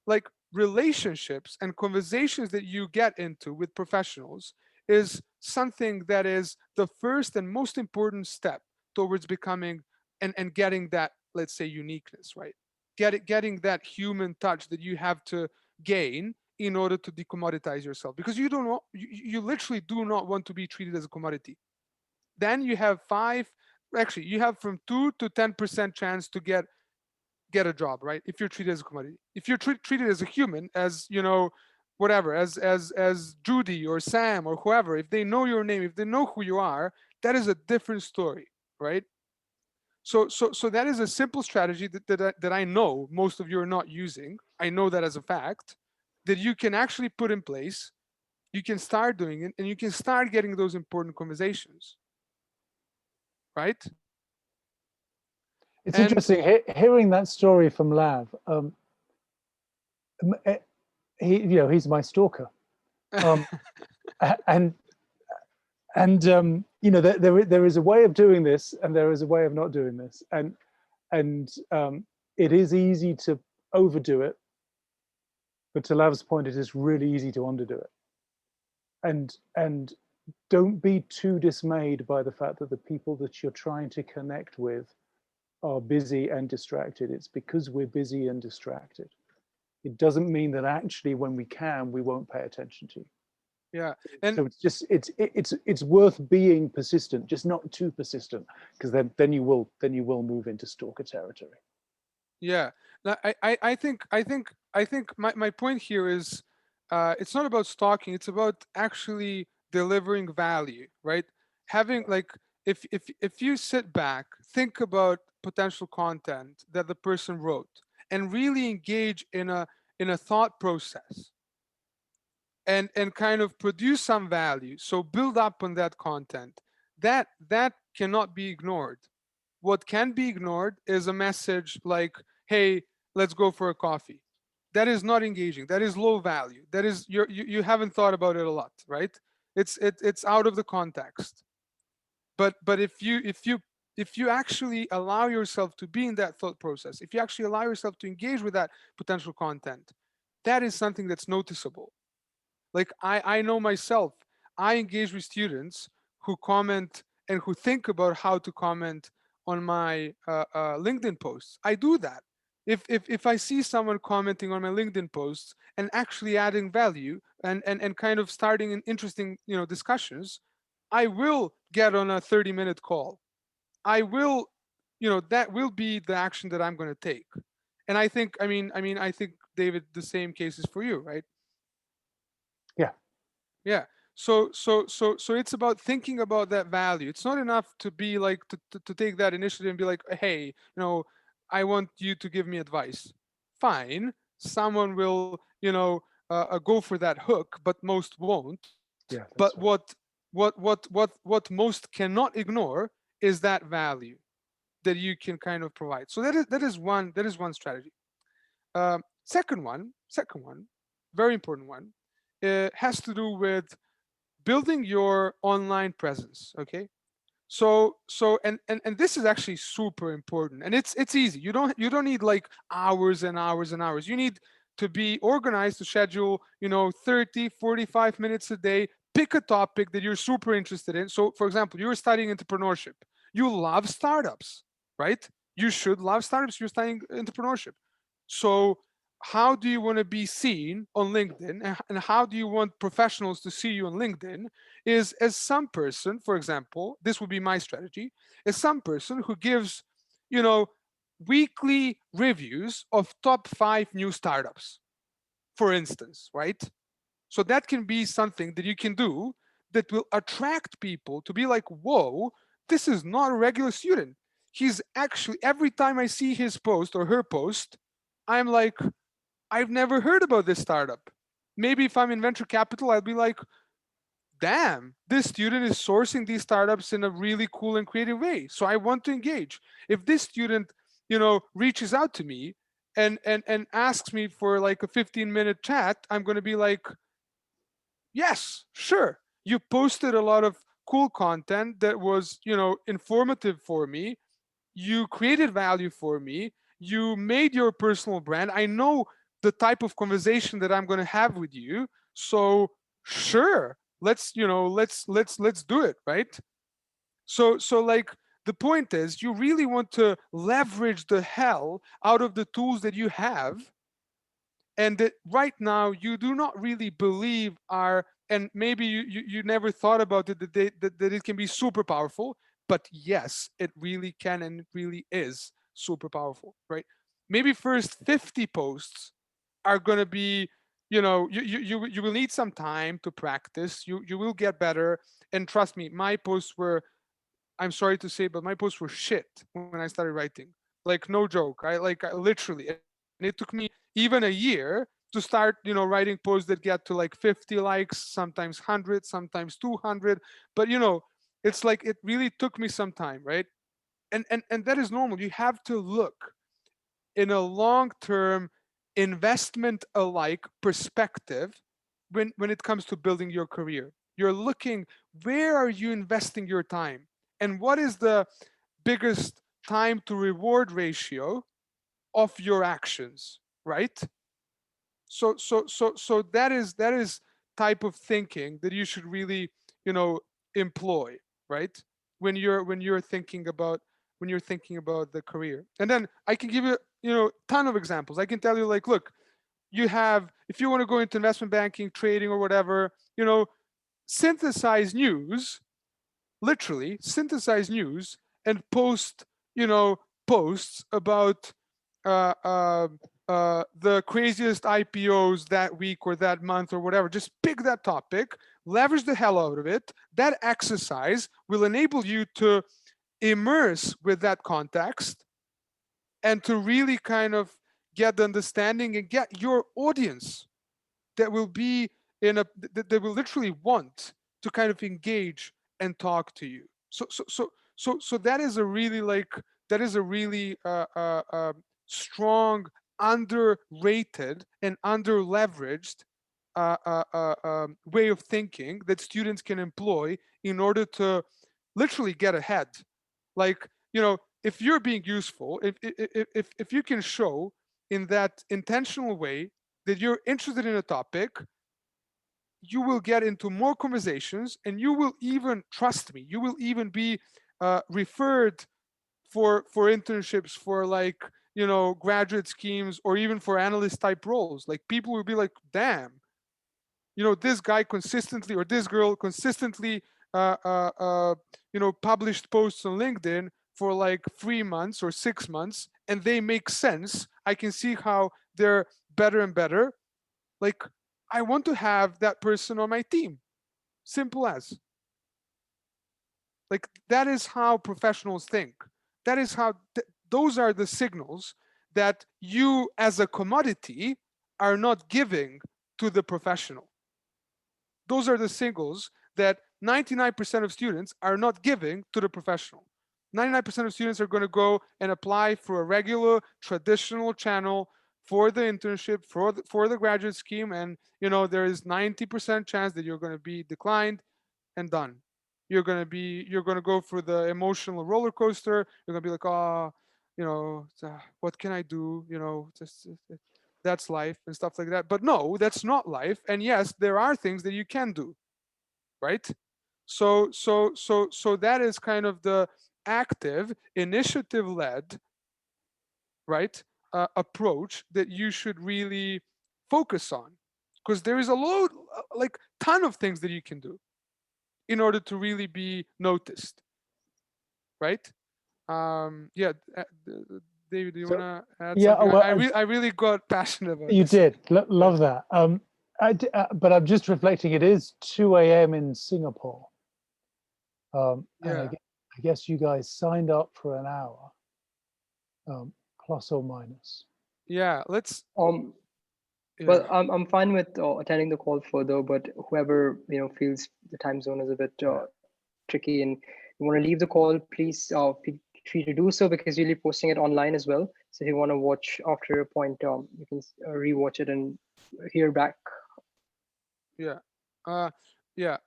like relationships and conversations that you get into with professionals is something that is the first and most important step towards becoming and getting that, let's say, uniqueness, right? Getting that human touch that you have to gain in order to decommoditize yourself, because you don't want, you literally do not want to be treated as a commodity. Then you have you have from 2 to 10% chance to get a job, right? If you're treated as a commodity. If you're treated as a human, as whatever, as Judy or Sam or whoever, if they know your name, if they know who you are, that is a different story, right? So that is a simple strategy that I know most of you are not using. I know that as a fact, that you can actually put in place. You can start doing it, and you can start getting those important conversations, right? It's And interesting hearing that story from Lav. He's my stalker, um, and there is a way of doing this, and there is a way of not doing this, and it is easy to overdo it, but to Lav's point, it is really easy to underdo it. And don't be too dismayed by the fact that the people that you're trying to connect with are busy and distracted. It's because we're busy and distracted. It doesn't mean that actually when we can, we won't pay attention to you. yeah, and So it's just it's worth being persistent, just not too persistent, because then you will move into stalker territory. yeah. Now, I think my point here is, it's not about stalking. It's about actually delivering value, right? Having like, if you sit back, think about potential content that the person wrote, and really engage in a thought process, and kind of produce some value. So build up on that content. That cannot be ignored. What can be ignored is a message like, hey, let's go for a coffee. That is not engaging. That is low value. That is you haven't thought about it a lot, right? It's out of the context. But if you actually allow yourself to be in that thought process, if you actually allow yourself to engage with that potential content, that is something that's noticeable. Like I know myself, I engage with students who comment and who think about how to comment on my LinkedIn posts. I do that. If I see someone commenting on my LinkedIn posts and actually adding value, and kind of starting an interesting discussions, I will get on a 30-minute call. I will, that will be the action that I'm going to take. And I think, David, the same case is for you, right? Yeah. Yeah. So it's about thinking about that value. It's not enough to be like to take that initiative and be like, hey, I want you to give me advice. Fine, someone will, go for that hook, but most won't. Yeah, But that's right. what most cannot ignore is that value that you can kind of provide. So that is one strategy. Second one, very important one, has to do with building your online presence. Okay. And this is actually super important, and it's easy. You don't need like hours and hours and hours. You need to be organized to schedule 30 45 minutes a day Pick a topic that you're super interested in. So for example, you're studying entrepreneurship. You love startups, right? You should love startups. You're studying entrepreneurship. So how do you want to be seen on LinkedIn, and how do you want professionals to see you on LinkedIn? Is as some person, for example, this would be my strategy, as some person who gives, you know, weekly reviews of top 5 new startups, for instance, right? So that can be something that you can do that will attract people to be like, whoa, this is not a regular student. He's actually, every time I see his post or her post, I'm like, I've never heard about this startup. Maybe if I'm in venture capital, I'll be like, damn, this student is sourcing these startups in a really cool and creative way. So I want to engage. If this student, reaches out to me and asks me for like a 15-minute chat, I'm going to be like, yes, sure. You posted a lot of cool content that was, informative for me. You created value for me. You made your personal brand. I know the type of conversation that I'm going to have with you. So sure, let's do it, right? So like the point is, you really want to leverage the hell out of the tools that you have, and that right now you do not really believe are, and maybe you never thought about it, that it can be super powerful. But yes, it really can, and it really is super powerful, right? Maybe first 50 posts are going to be, you will need some time to practice. You will get better. And trust me, my posts were, I'm sorry to say, but my posts were shit when I started writing. Like no joke. I literally, and it took me even a year to start, writing posts that get to like 50 likes, sometimes 100, sometimes 200. But it's like it really took me some time, right? And that is normal. You have to look in a long-term investment alike perspective when it comes to building your career. You're looking, where are you investing your time, and what is the biggest time to reward ratio of your actions, right? So that is type of thinking that you should really, employ, right? When you're thinking about, the career. And then I can give you, ton of examples. I can tell you, like, look, you have, if you want to go into investment banking, trading, or whatever, synthesize news, literally synthesize news, and post, you know posts about uh, uh, the craziest IPOs that week or that month or whatever. Just pick that topic, leverage the hell out of it. That exercise will enable you to immerse with that context, and to really kind of get the understanding and get your audience that will be that will literally want to kind of engage and talk to you. So that is a really, like, that is a really strong, underrated, and under leveraged way of thinking that students can employ in order to literally get ahead. Like, if you're being useful, if you can show in that intentional way that you're interested in a topic, you will get into more conversations, and you will even, trust me, you will even be referred for internships, for, like, graduate schemes, or even for analyst type roles. Like, people will be like, damn, this guy consistently, or this girl consistently published posts on LinkedIn for like 3 months or 6 months, and they make sense. I can see how they're better and better. Like, I want to have that person on my team. Simple as. Like, that is how professionals think. That is how, those are the signals that you as a commodity are not giving to the professional. Those are the signals that 99% of students are not giving to the professional. 99% of students are going to go and apply for a regular traditional channel for the internship, for the graduate scheme, and there is 90% chance that you're going to be declined and done. You're going to go for the emotional roller coaster. You're going to be like, oh, what can I do? Just that's life and stuff like that. But no, that's not life. And yes, there are things that you can do. right? So that is kind of the active, initiative-led, right, approach that you should really focus on, because there is a load, like ton of things that you can do in order to really be noticed, right? Yeah, David, do you want So to add yeah, something? well, I really got passionate about you this. did. Love that. But I'm just reflecting. It is 2 a.m. in Singapore, and Yeah, I guess you guys signed up for an hour, plus or minus. yeah. Let's. Um, Yeah, well, I'm fine with attending the call further, but whoever feels the time zone is a bit tricky and you want to leave the call, please feel free to do so, because you'll be posting it online as well. So if you want to watch after a point, you can rewatch it and hear back. yeah. Uh, yeah.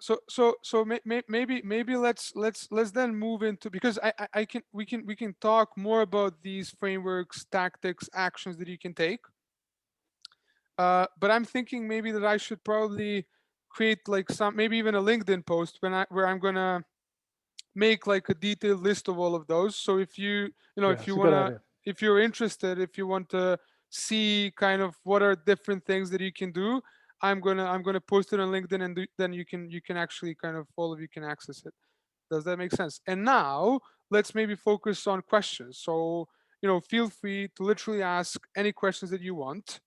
Maybe let's then move into, because I can we can talk more about these frameworks, tactics, actions that you can take. But I'm thinking maybe that I should probably create like some, maybe even a LinkedIn post where I'm gonna make like a detailed list of all of those. So if Yeah, if you it's a good wanna, idea. if you're interested, if you want to see kind of what are different things that you can do, I'm gonna post it on LinkedIn, and then you can actually kind of, all of you can access it. Does that make sense? And now let's maybe focus on questions. So feel free to literally ask any questions that you want,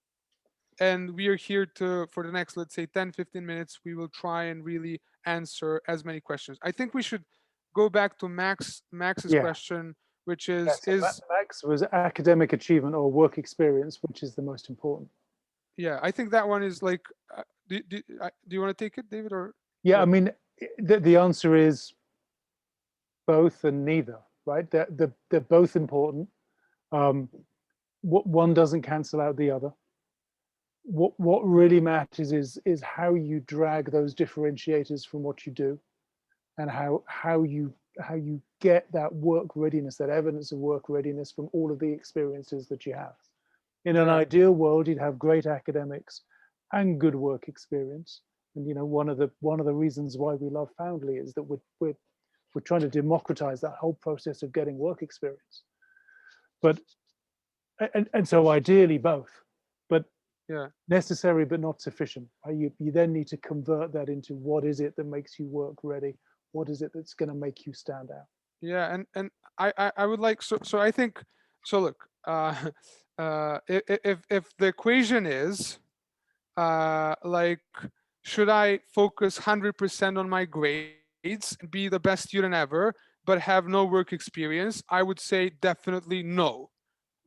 and we are here to, for the next, let's say 10-15 minutes, we will try and really answer as many questions. I think we should go back to Max's Yeah. question, which Yeah, so is Max was academic achievement or work experience, which is the most important. yeah, I think that one is like, do you want to take it, David, or Yeah, yeah. I mean, the answer is both and neither, right? They're both important. One doesn't cancel out the other. What really matters is how you drag those differentiators from what you do, and how you get that work readiness, that evidence of work readiness from all of the experiences that you have. In an Yeah, ideal world, you'd have great academics and good work experience. And one of the reasons why we love Foundly is that we're trying to democratize that whole process of getting work experience. But and so ideally both, but yeah, necessary but not sufficient. You then need to convert that into what is it that makes you work ready? What is it that's going to make you stand out? yeah. And I would like, so I think, so look, if the equation is like, should I focus 100% on my grades and be the best student ever but have no work experience? I would say definitely no.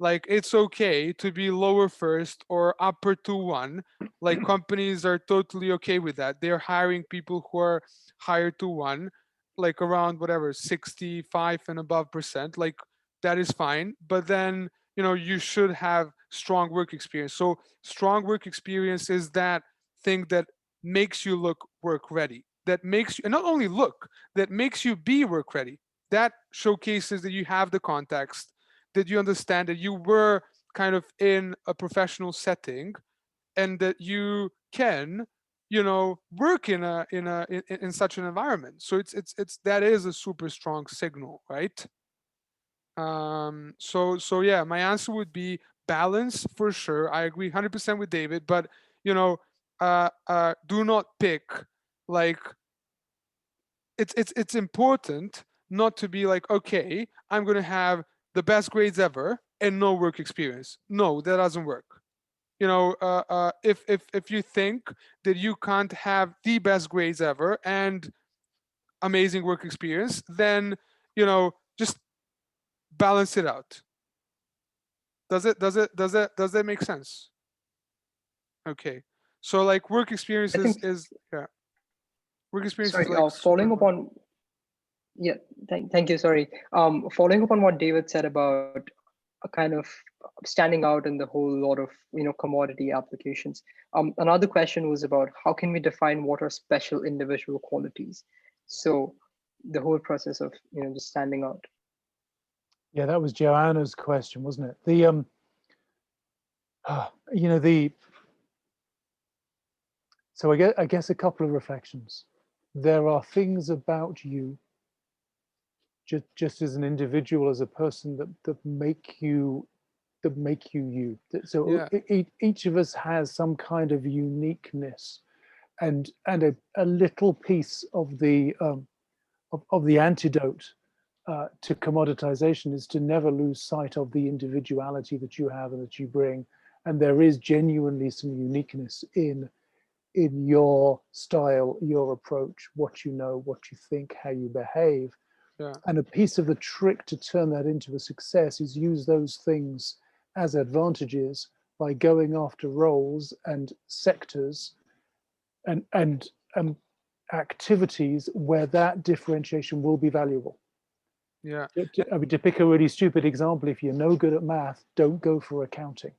Like, it's okay to be lower first or upper to one. Like, companies are totally okay with that. They're hiring people who are higher to one, like around whatever 65 and above percent. Like, that is fine, but then you should have strong work experience. So strong work experience is that thing that makes you look work ready, that makes you, and not only look, that makes you be work ready. That showcases that you have the context, that you understand that you were kind of in a professional setting, and that you can work in such an environment. So it's that is a super strong signal, right? So yeah, my answer would be balance for sure. I agree 100% with David, but do not pick, like, it's important not to be like, okay, I'm going to have the best grades ever and no work experience. No, that doesn't work. If you think that you can't have the best grades ever and amazing work experience, then just balance it out. Does that make sense? Okay. So like, work experience I think, is yeah, work experience is sorry, like super following up important. on, yeah, thank you, sorry. Following up on what David said about a kind of standing out in the whole lot of commodity applications. Another question was about how can we define what are special individual qualities? So the whole process of just standing out. Yeah, that was Joanna's question, wasn't it? The you know the so I guess a couple of reflections. there are things about you, just as an individual, as a person, that make you you. So Yeah. each of us has some kind of uniqueness, and a little piece of the antidote to commoditization is to never lose sight of the individuality that you have and that you bring. And there is genuinely some uniqueness in your style, your approach, what you know, what you think, how you behave. Yeah. And a piece of the trick to turn that into a success is use those things as advantages by going after roles and sectors and activities where that differentiation will be valuable. Yeah. I mean, to pick a really stupid example, if you're no good at math, don't go for accounting.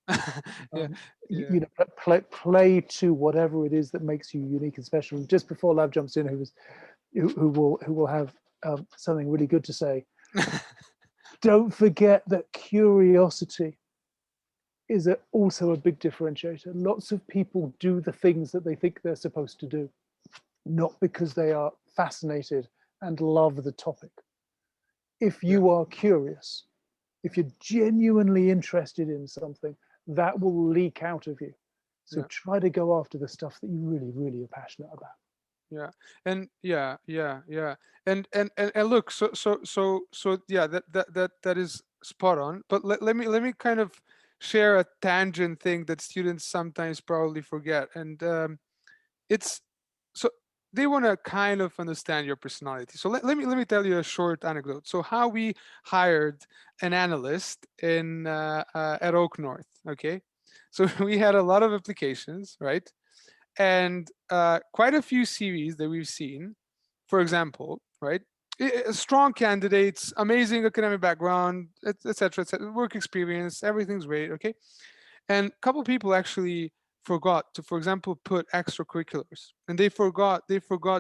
Yeah. Yeah. You know, play to whatever it is that makes you unique and special. And just before Lav jumps in, who will have something really good to say, don't forget that curiosity is also a big differentiator. Lots of people do the things that they think they're supposed to do, not because they are fascinated and love the topic. If Yeah. you are curious, if you're genuinely interested in something, that will leak out of you. So Yeah. try to go after the stuff that you really, really are passionate about. Yeah. And yeah. And look, so yeah, that is spot on. But let me kind of share a tangent thing that students sometimes probably forget. And it's so they want to kind of understand your personality. So let me tell you a short anecdote. So how we hired an analyst in at Oak North. Okay, so we had a lot of applications, right? And quite a few CVs that we've seen, for example, right? Strong candidates, amazing academic background, etc., etc., work experience, everything's great, okay? And a couple people actually forgot to, for example, put extracurriculars, and they forgot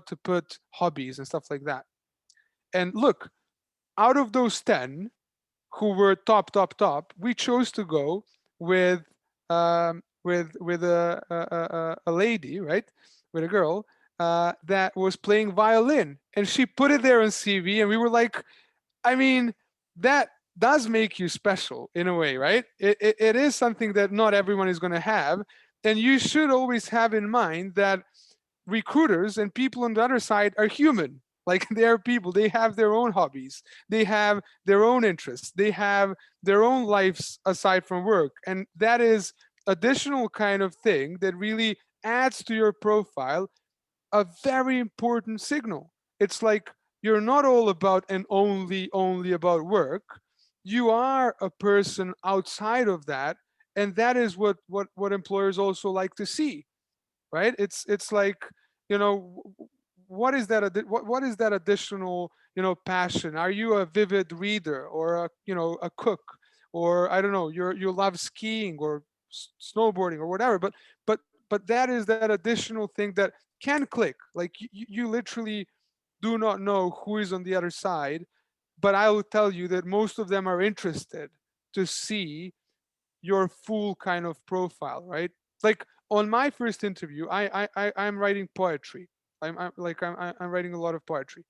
to put hobbies and stuff like that. And look, out of those 10 who were top, we chose to go with with a lady, right, with a girl that was playing violin, and she put it there on CV, and we were like, I mean, that does make you special in a way, right? It is something that not everyone is going to have. And you should always have in mind that recruiters and people on the other side are human. Like they are people, they have their own hobbies, they have their own interests, they have their own lives aside from work. And that is additional kind of thing that really adds to your profile, a very important signal. It's like you're not all about and only about work. You are a person outside of that, and that is what employers also like to see, right? It's like, you know, what is that what is that additional, passion? Are you a vivid reader, or a cook, or I don't know, you love skiing or snowboarding or whatever, but that is that additional thing that can click. Like you literally do not know who is on the other side, but I will tell you that most of them are interested to see your full kind of profile, right? Like on my first interview, I'm writing poetry. I'm writing a lot of poetry,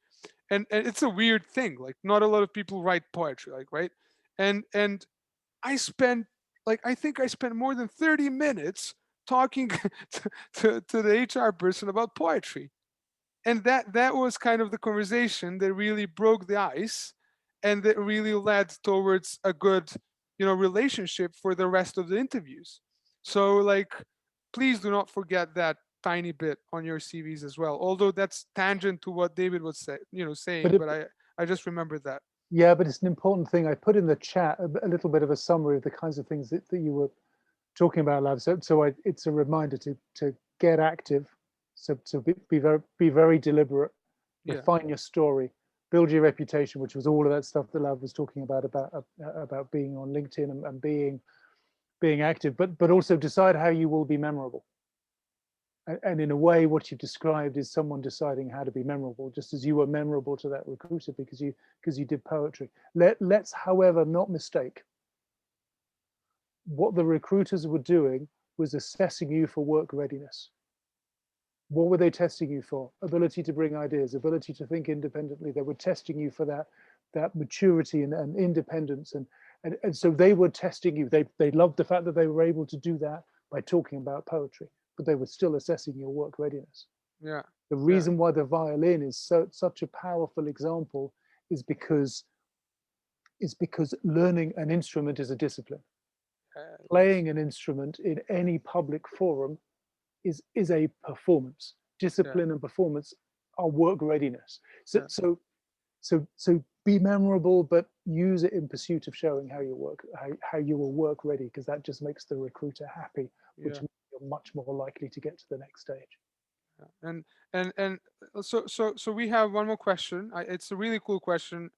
and it's a weird thing. Like not a lot of people write poetry, like, right? And I spent, like, I think I spent more than 30 minutes talking to the HR person about poetry, and that was kind of the conversation that really broke the ice, and that really led towards a good, relationship for the rest of the interviews. So, like, please do not forget that tiny bit on your CVs as well, although that's tangent to what David was But saying, but I just remembered that. yeah, but it's an important thing. I put in the chat a little bit of a summary of the kinds of things that you were talking about, Lav. So it's a reminder to get active. So be very deliberate, Yeah. refine your story, build your reputation, which was all of that stuff that Lav was talking about being on LinkedIn and being active, but also decide how you will be memorable. And in a way, what you've described is someone deciding how to be memorable, just as you were memorable to that recruiter because you did poetry. Let's, however, not mistake what the recruiters were doing was assessing you for work readiness. What were they testing you for? Ability to bring ideas, ability to think independently. They were testing you for that maturity and independence. And so they were testing you. They loved the fact that they were able to do that by talking about poetry, but they were still assessing your work readiness. Yeah. The reason why the violin is such a powerful example is because learning an instrument is a discipline. Playing an instrument in any public forum is a performance. Discipline and performance are work readiness. So be memorable, but use it in pursuit of showing how you will work ready, because that just makes the recruiter happy, which means you're much more likely to get to the next stage. And so we have one more question. It's a really cool question.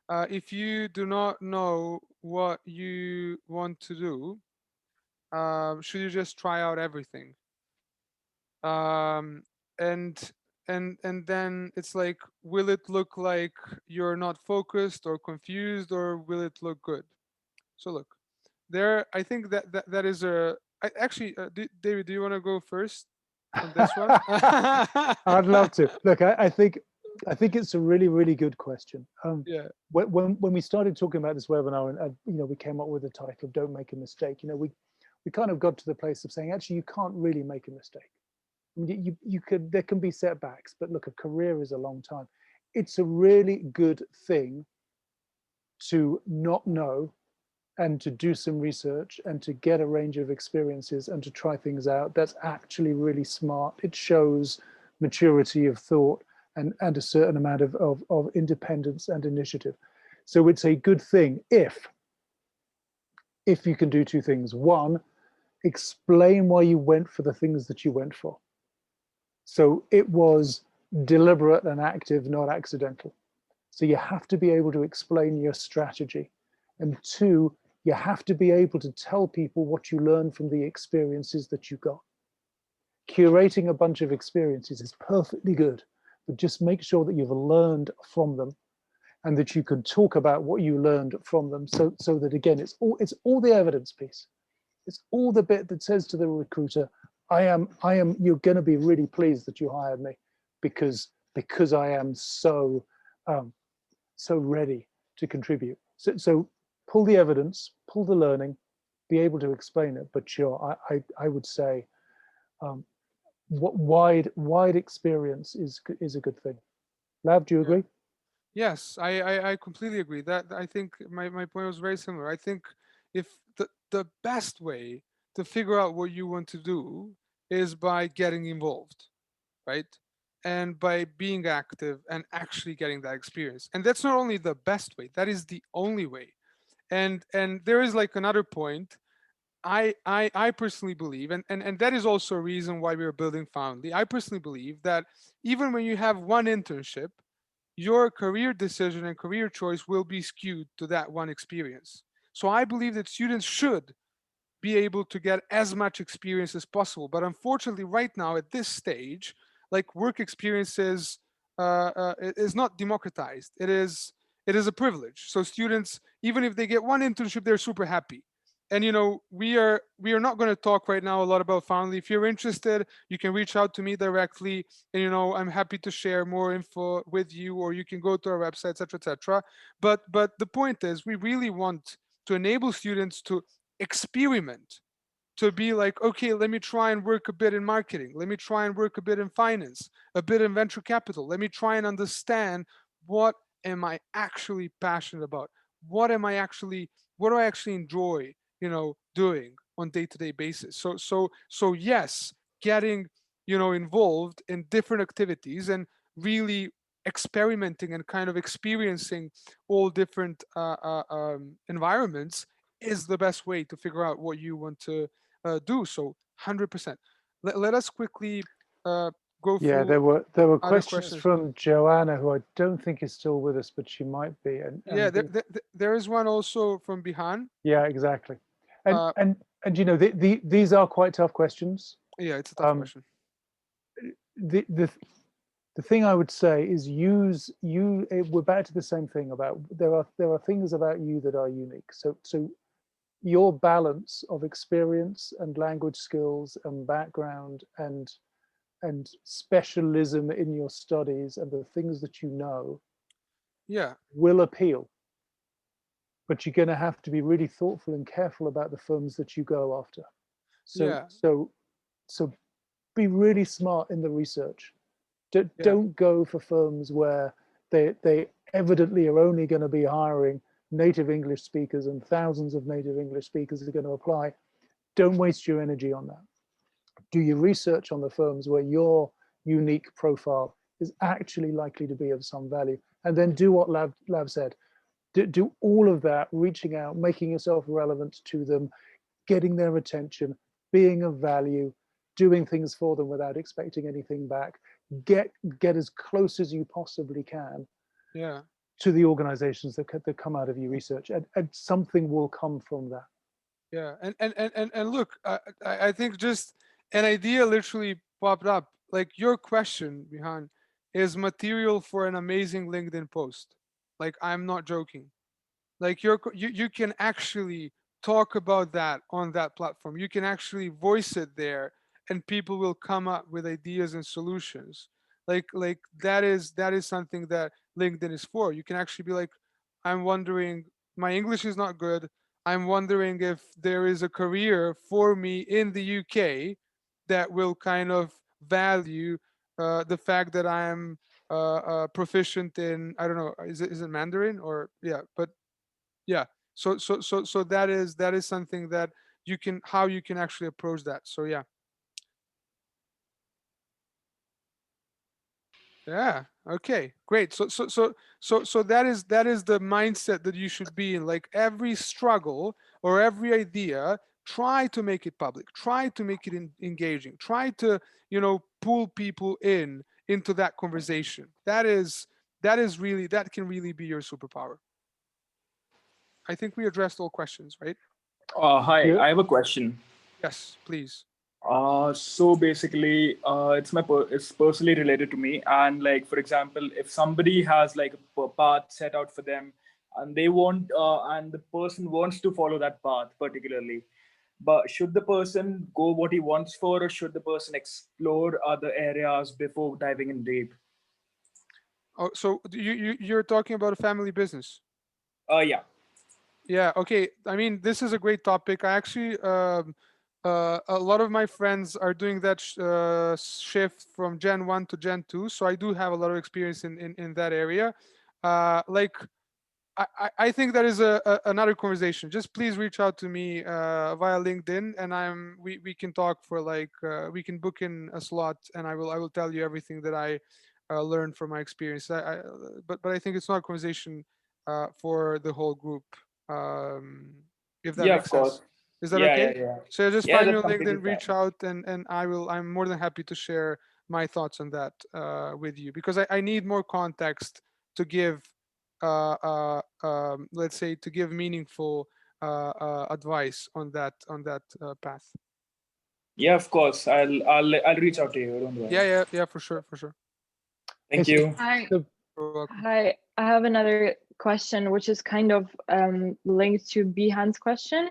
If you do not know what you want to do, should you just try out everything? And then it's like, will it look like you're not focused or confused, or will it look good? So look, I think that is actually, David, do you want to go first on this one? I'd love to. Look, I think it's a really, really good question. When we started talking about this webinar, and we came up with the title of "Don't Make a Mistake." We kind of got to the place of saying, actually, you can't really make a mistake. I mean, there can be setbacks, but look, a career is a long time. It's a really good thing to not know, and to do some research, and to get a range of experiences, and to try things out. That's actually really smart. It shows maturity of thought and a certain amount of independence and initiative. So it's a good thing if you can do two things. One, explain why you went for the things that you went for. So it was deliberate and active, not accidental. So you have to be able to explain your strategy. And two, you have to be able to tell people what you learned from the experiences that you got. Curating a bunch of experiences is perfectly good, but just make sure that you've learned from them, and that you can talk about what you learned from them, so that, again, it's all the evidence piece. It's all the bit that says to the recruiter, you're going to be really pleased that you hired me, because I am so ready to contribute. So pull the evidence, pull the learning, be able to explain it. But sure, I would say what wide experience is a good thing. Lav, do you agree? Yes, I completely agree. That, I think my point was very similar. I think if the best way to figure out what you want to do is by getting involved, right? And by being active and actually getting that experience. And that's not only the best way, that is the only way. And there is like another point. I personally believe, and that is also a reason why we're building Foundly. I personally believe that even when you have one internship, your career decision and career choice will be skewed to that one experience. So I believe that students should be able to get as much experience as possible. But unfortunately, right now at this stage, like, work experiences is not democratized. It is a privilege. So students, even if they get one internship, they're super happy. And we are not going to talk right now a lot about Foundly. If you're interested, you can reach out to me directly, and I'm happy to share more info with you, or you can go to our website, etc., etc. But the point is, we really want to enable students to experiment, to be like, okay, let me try and work a bit in marketing, let me try and work a bit in finance, a bit in venture capital, let me try and understand, what am I actually passionate about, what do I actually enjoy doing on day-to-day basis. So yes, getting involved in different activities and really experimenting and kind of experiencing all different environments is the best way to figure out what you want to do. So 100%. Let us quickly go through. Yeah, there were questions from Joanna, who I don't think is still with us, but she might be. And yeah, there is one also from Bihan. Yeah, exactly. And these are quite tough questions. Yeah, it's a tough question. The thing I would say is we're back to the same thing about there are things about you that are unique. So your balance of experience and language skills and background and and specialism in your studies and the things that you know Yeah. will appeal. But you're going to have to be really thoughtful and careful about the firms that you go after. Yeah. So be really smart in the research. Yeah. Don't go for firms where they evidently are only going to be hiring native English speakers and thousands of native English speakers are going to apply. Don't waste your energy on that. Do your research on the firms where your unique profile is actually likely to be of some value. And then do what Lav said. Do all of that, reaching out, making yourself relevant to them, getting their attention, being of value, doing things for them without expecting anything back. Get as close as you possibly can, Yeah, to the organizations that come out of your research, and something will come from that. yeah. And look, I think just an idea literally popped up. Like your question, Bihan, is material for an amazing LinkedIn post. Like I'm not joking. Like you can actually talk about that on that platform. You can actually voice it there, and people will come up with ideas and solutions. Like that is something that LinkedIn is for. You can actually be like, I'm wondering, my English is not good. I'm wondering if there is a career for me in the UK that will kind of value the fact that I'm proficient in, I don't know, is it Mandarin or yeah, but yeah. So that is something that you can, how you can actually approach that. So yeah. Yeah. Okay. Great. So that is the mindset that you should be in. Like every struggle or every idea, try to make it public. Try to make it engaging. Try to, pull people into that conversation. That is really, that can really be your superpower. I think we addressed all questions, right? Hi, Yeah. I have a question. Yes, please. So basically, it's personally related to me. And like, for example, if somebody has like a path set out for them, and they want, and the person wants to follow that path particularly, but should the person go what he wants for, or should the person explore other areas before diving in deep? Oh, so you're talking about a family business? Yeah. Yeah. Okay. I mean, this is a great topic. I actually, a lot of my friends are doing that shift from Gen 1 to Gen 2. So I do have a lot of experience in that area. Like, I think that is another conversation. Just please reach out to me via LinkedIn, and we can talk for like we can book in a slot, and I will tell you everything that I learned from my experience. But I think it's not a conversation for the whole group. If that Yeah, of makes sense, course. is that Yeah, yeah, okay? yeah. So just Yeah, find me that's on completely LinkedIn, reach fine. out, and I'm more than happy to share my thoughts on that with you, because I need more context to give let's say, to give meaningful advice on that path. Yeah, of course. I'll reach out to you. Don't Yeah, worry. yeah, for sure, for sure. Thank It's you. Hi, the You're welcome. hi. I have another question, which is kind of linked to Bihan's question,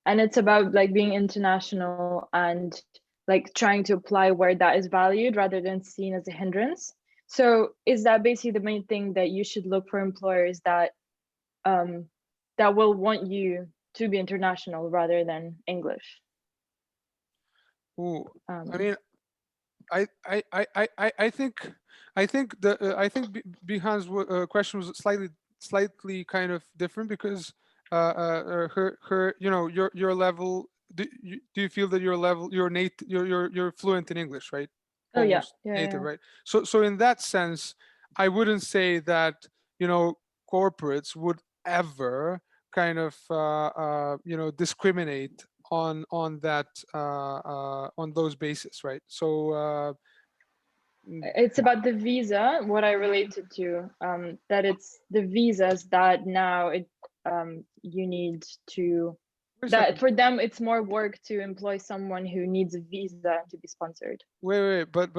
and it's about like being international and like trying to apply where that is valued rather than seen as a hindrance. So, is that basically the main thing, that you should look for employers um, that will want you to be international rather than English? Ooh, I Um, mean, I think Bihan's question was slightly kind of different, because her your level. Do you feel that your level, you're fluent in English, right? oh yeah, Almost yeah, native, yeah. right? So in that sense, I wouldn't say that corporates would ever kind of discriminate on those bases, right? So It's about the visa. What I related to, that it's the visas that now you need to, wait a that second. for them it's more work to employ someone who needs a visa to be sponsored. Wait, but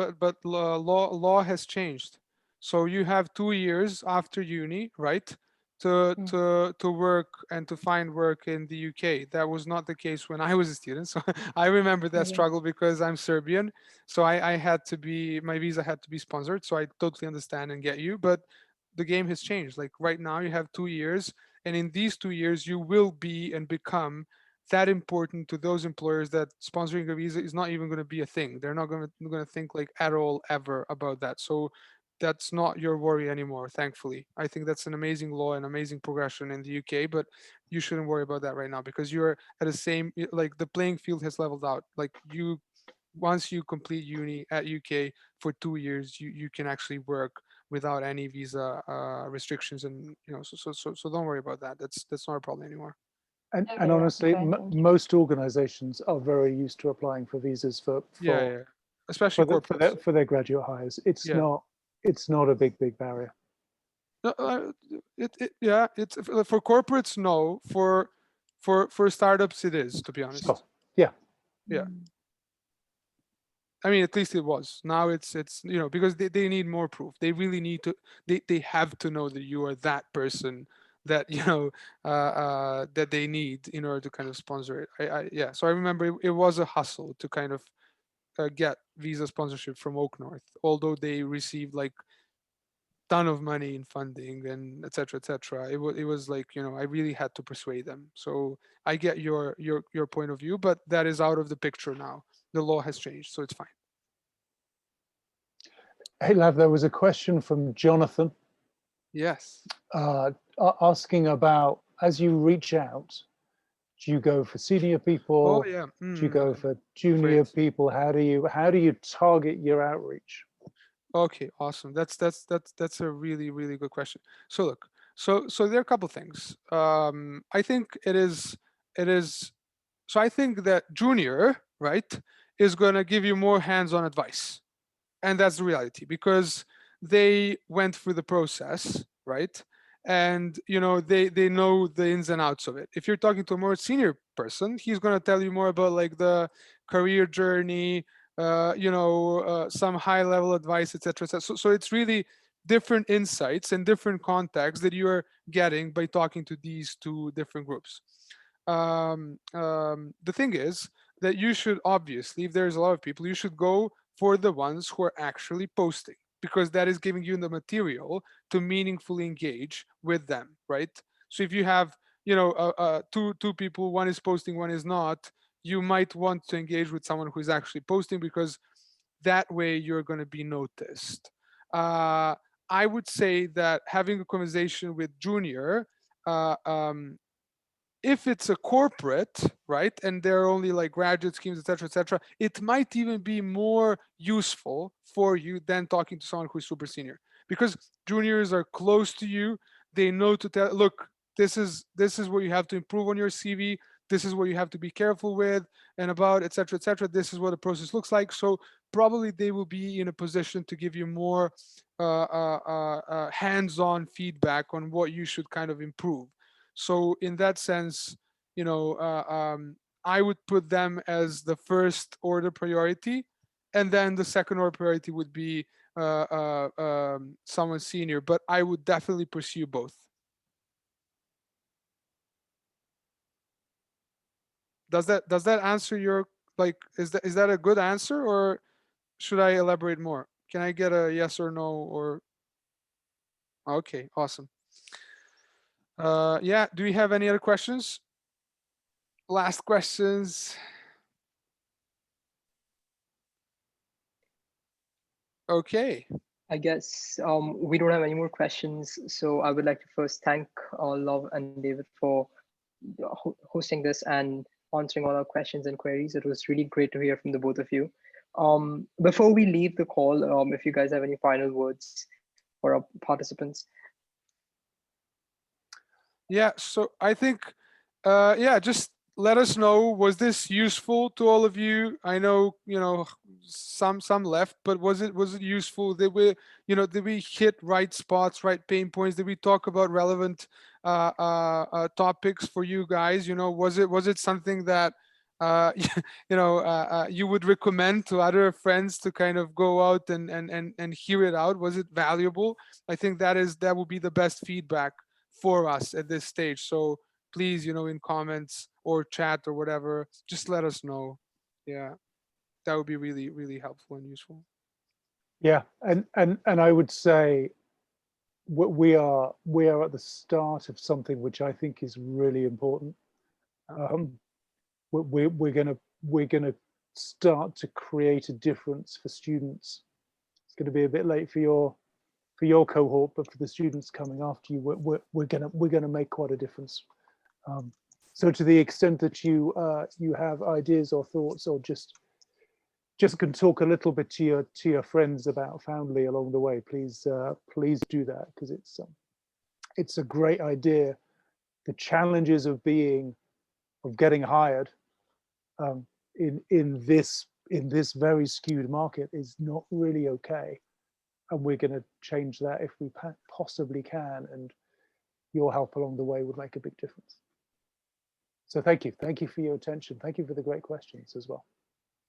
law has changed. So you have 2 years after uni, right, to work and to find work in the UK. That was not the case when I was a student. So I remember that struggle because I'm Serbian. So I had to be, my visa had to be sponsored. So I totally understand and get you. But the game has changed. Like right now you have 2 years, and in these 2 years you will be and become that important to those employers that sponsoring a visa is not even going to be a thing. They're not going to think like at all ever about that. So that's not your worry anymore, thankfully. I think that's an amazing law and amazing progression in the UK, but you shouldn't worry about that right now because you're at the same, like the playing field has leveled out. Like you, once you complete uni at UK for 2 years, you can actually work without any visa restrictions, and so don't worry about that. That's not a problem anymore. And honestly, most organizations are very used to applying for visas for especially corporates. For their graduate hires. It's not a big barrier. It's for corporates, no. For startups it is, to be honest. Sure. Yeah. I mean, at least it was. Now it's because they need more proof. They really need to, they have to know that you are that person that that they need in order to kind of sponsor it. So I remember it was a hustle to kind of get visa sponsorship from Oak North, although they received like ton of money in funding and etc. etc. It was like I really had to persuade them. So I get your point of view, but that is out of the picture now. The law has changed, so it's fine. Hey Lav, there was a question from Jonathan. Yes. Asking about, as you reach out, do you go for senior people? Oh yeah. Do you go for junior people? How do you target your outreach? Okay, awesome. That's a really good question. So look, so there are a couple things. I think it is. So I think that junior, right, is gonna give you more hands-on advice, and that's the reality because they went through the process, right? And they know the ins and outs of it. If you're talking to a more senior person, he's gonna tell you more about like the career journey, some high level advice, etc. So it's really different insights and different contexts that you're getting by talking to these two different groups. The thing is that you should obviously, if there's a lot of people, you should go for the ones who are actually posting, because that is giving you the material to meaningfully engage with them, right? So if you have two people, one is posting, one is not, you might want to engage with someone who is actually posting, because that way you're going to be noticed. I would say that having a conversation with junior, if it's a corporate, right, and there are only like graduate schemes, etc., it might even be more useful for you than talking to someone who's super senior, because juniors are close to you. They know to tell, look, this is what you have to improve on your CV. This is what you have to be careful with and about, etc., etc. This is what the process looks like. So probably they will be in a position to give you more hands-on feedback on what you should kind of improve. So in that sense, I would put them as the first order priority, and then the second order priority would be someone senior. But I would definitely pursue both. Does that answer your, like, is that a good answer, or should I elaborate more? Can I get a yes or no? Or okay, awesome. Yeah, do we have any other questions? Last questions. Okay. I guess we don't have any more questions. So I would like to first thank Love and David for hosting this and answering all our questions and queries. It was really great to hear from the both of you. Before we leave the call, if you guys have any final words for our participants. Yeah, so I think, just let us know, was this useful to all of you? I know, some left, but was it useful? Did we hit right spots, right pain points? Did we talk about relevant topics for you guys? Was it something that you would recommend to other friends to kind of go out and hear it out? Was it valuable? I think that will be the best feedback for us at this stage. So please, in comments or chat or whatever, just let us know. Yeah, that would be really, really helpful and useful. Yeah, and I would say we are at the start of something which I think is really important. We're gonna start to create a difference for students. It's going to be a bit late for your cohort, but for the students coming after you, we're gonna make quite a difference. So to the extent that you have ideas or thoughts, or just can talk a little bit to your friends about Foundly along the way, please do that, because it's a great idea. The challenges of getting hired in this very skewed market is not really okay, and we're going to change that if we possibly can, and your help along the way would make a big difference. So thank you for your attention. Thank you for the great questions as well.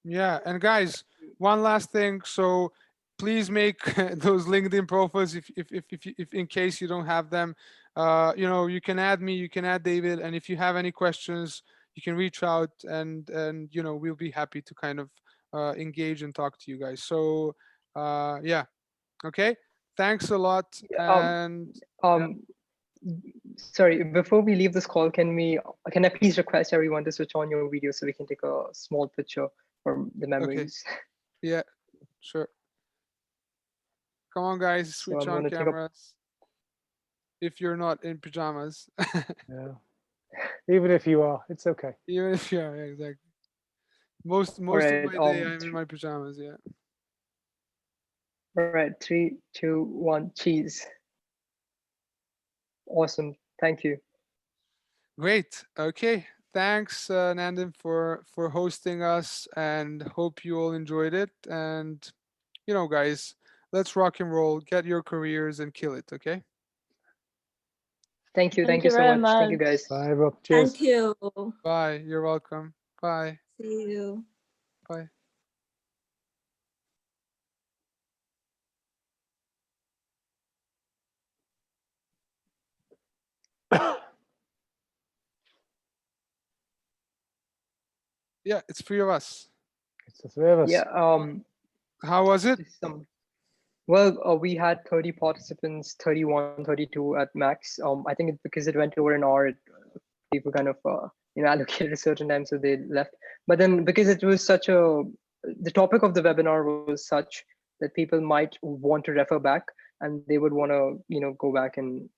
Yeah, and guys, one last thing. So please make those LinkedIn profiles if in case you don't have them. You can add me, you can add David, and if you have any questions, you can reach out, and we'll be happy to kind of engage and talk to you guys. So yeah, okay. Thanks a lot. And sorry, before we leave this call, can I please request everyone to switch on your video so we can take a small picture for the memories? Okay. Yeah, sure. Come on, guys, switch on cameras. If you're not in pajamas. Yeah. Even if you are, it's okay. Even if you are, yeah, exactly. Most right, of my day, I'm in my pajamas. Yeah. All right, 3, 2, 1, cheese. Awesome. Thank you. Great. Okay. Thanks, Nandan, for hosting us, and hope you all enjoyed it. And guys, let's rock and roll. Get your careers and kill it. Okay. Thank you. Thank you so much. Thank you, guys. Bye, Rob. Cheers. Thank you. Bye. You're welcome. Bye. See you. Bye. Yeah, it's 3 of us. It's the 3 of us. Yeah. How was it? Well, we had 30 participants, 31, 32 at max. I think it's because it went over an hour, people kind of allocated a certain time, so they left. But then because it was the topic of the webinar was such that people might want to refer back, and they would want to go back and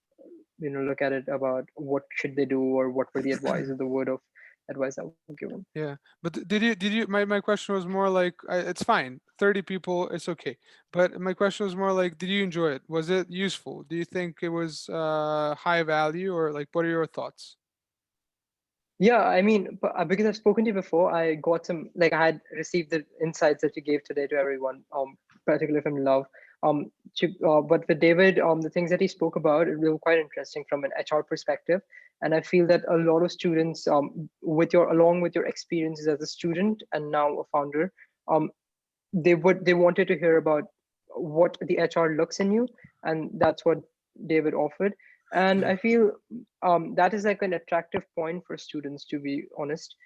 look at it about what should they do, or what were the advice or the word of advice that was given. Yeah, but did you my question was more like, it's fine, 30 people, it's okay, but my question was more like, did you enjoy it? Was it useful? Do you think it was high value, or like, what are your thoughts? Yeah, I mean, because I've spoken to you before, I got I had received the insights that you gave today to everyone, particularly from Love. But with David, the things that he spoke about, it were quite interesting from an HR perspective. And I feel that a lot of students, along with your experiences as a student and now a founder, they wanted to hear about what the HR looks in you, and that's what David offered. And I feel that is like an attractive point for students, to be honest,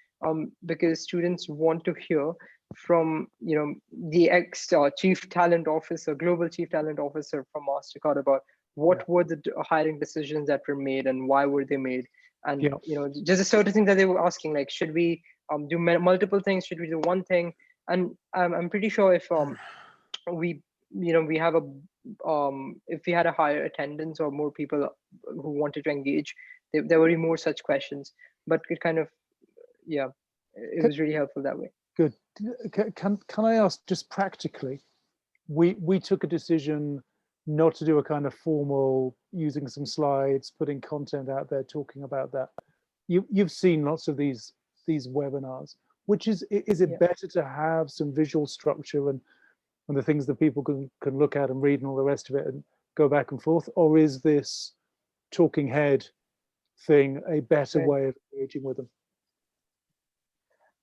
because students want to hear from the chief talent officer, global chief talent officer from MasterCard about what were the hiring decisions that were made and why were they made, and just a certain thing that they were asking, like, should we do multiple things, should we do one thing? And I'm pretty sure if we have if we had a higher attendance or more people who wanted to engage, there would be more such questions. But it kind of, it was really helpful that way. Good. Can I ask, just practically, we took a decision not to do a kind of formal, using some slides, putting content out there, talking about that. You've seen lots of these webinars. Which is it better to have some visual structure and the things that people can look at and read and all the rest of it and go back and forth, or is this talking head thing a better way of engaging with them?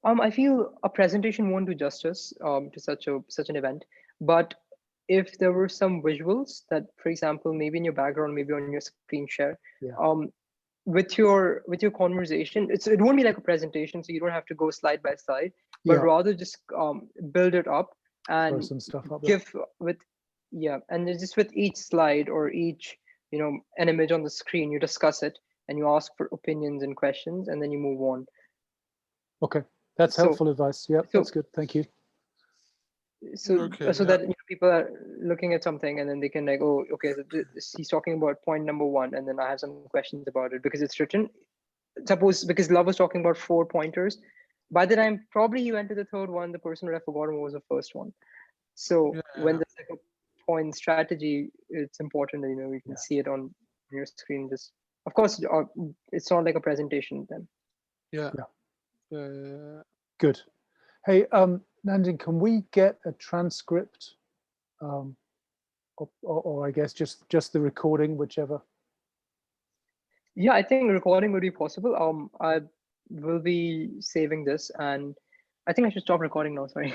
I feel a presentation won't do justice to such an event, but if there were some visuals that, for example, maybe in your background, maybe on your screen share, Yeah. with your conversation, it won't be like a presentation, so you don't have to go slide by slide, but Yeah. rather just build it up Throw and some stuff up there. give with, yeah, and then just with each slide or each, you know, an image on the screen, you discuss it and you ask for opinions and questions, and then you move on. Okay, that's So- helpful advice. Yeah, so- that's good. Thank you. So Okay, so yeah. that, you know, people are looking at something and then they can like, oh, okay, so he's talking about point number 1, and then I have some questions about it because it's written. Suppose because Love was talking about 4 pointers, by the time probably you went to the 3rd one, the person would have forgotten what was the first one. So Yeah. when there's like a point strategy, it's important that, you know, you can Yeah. see it on your screen. Just, of course, it's not like a presentation then. Yeah. Yeah. Good. Hey, Nandin, can we get a transcript, or I guess just the recording, whichever? Yeah, I think recording would be possible. I will be saving this, and I think I should stop recording now. Sorry.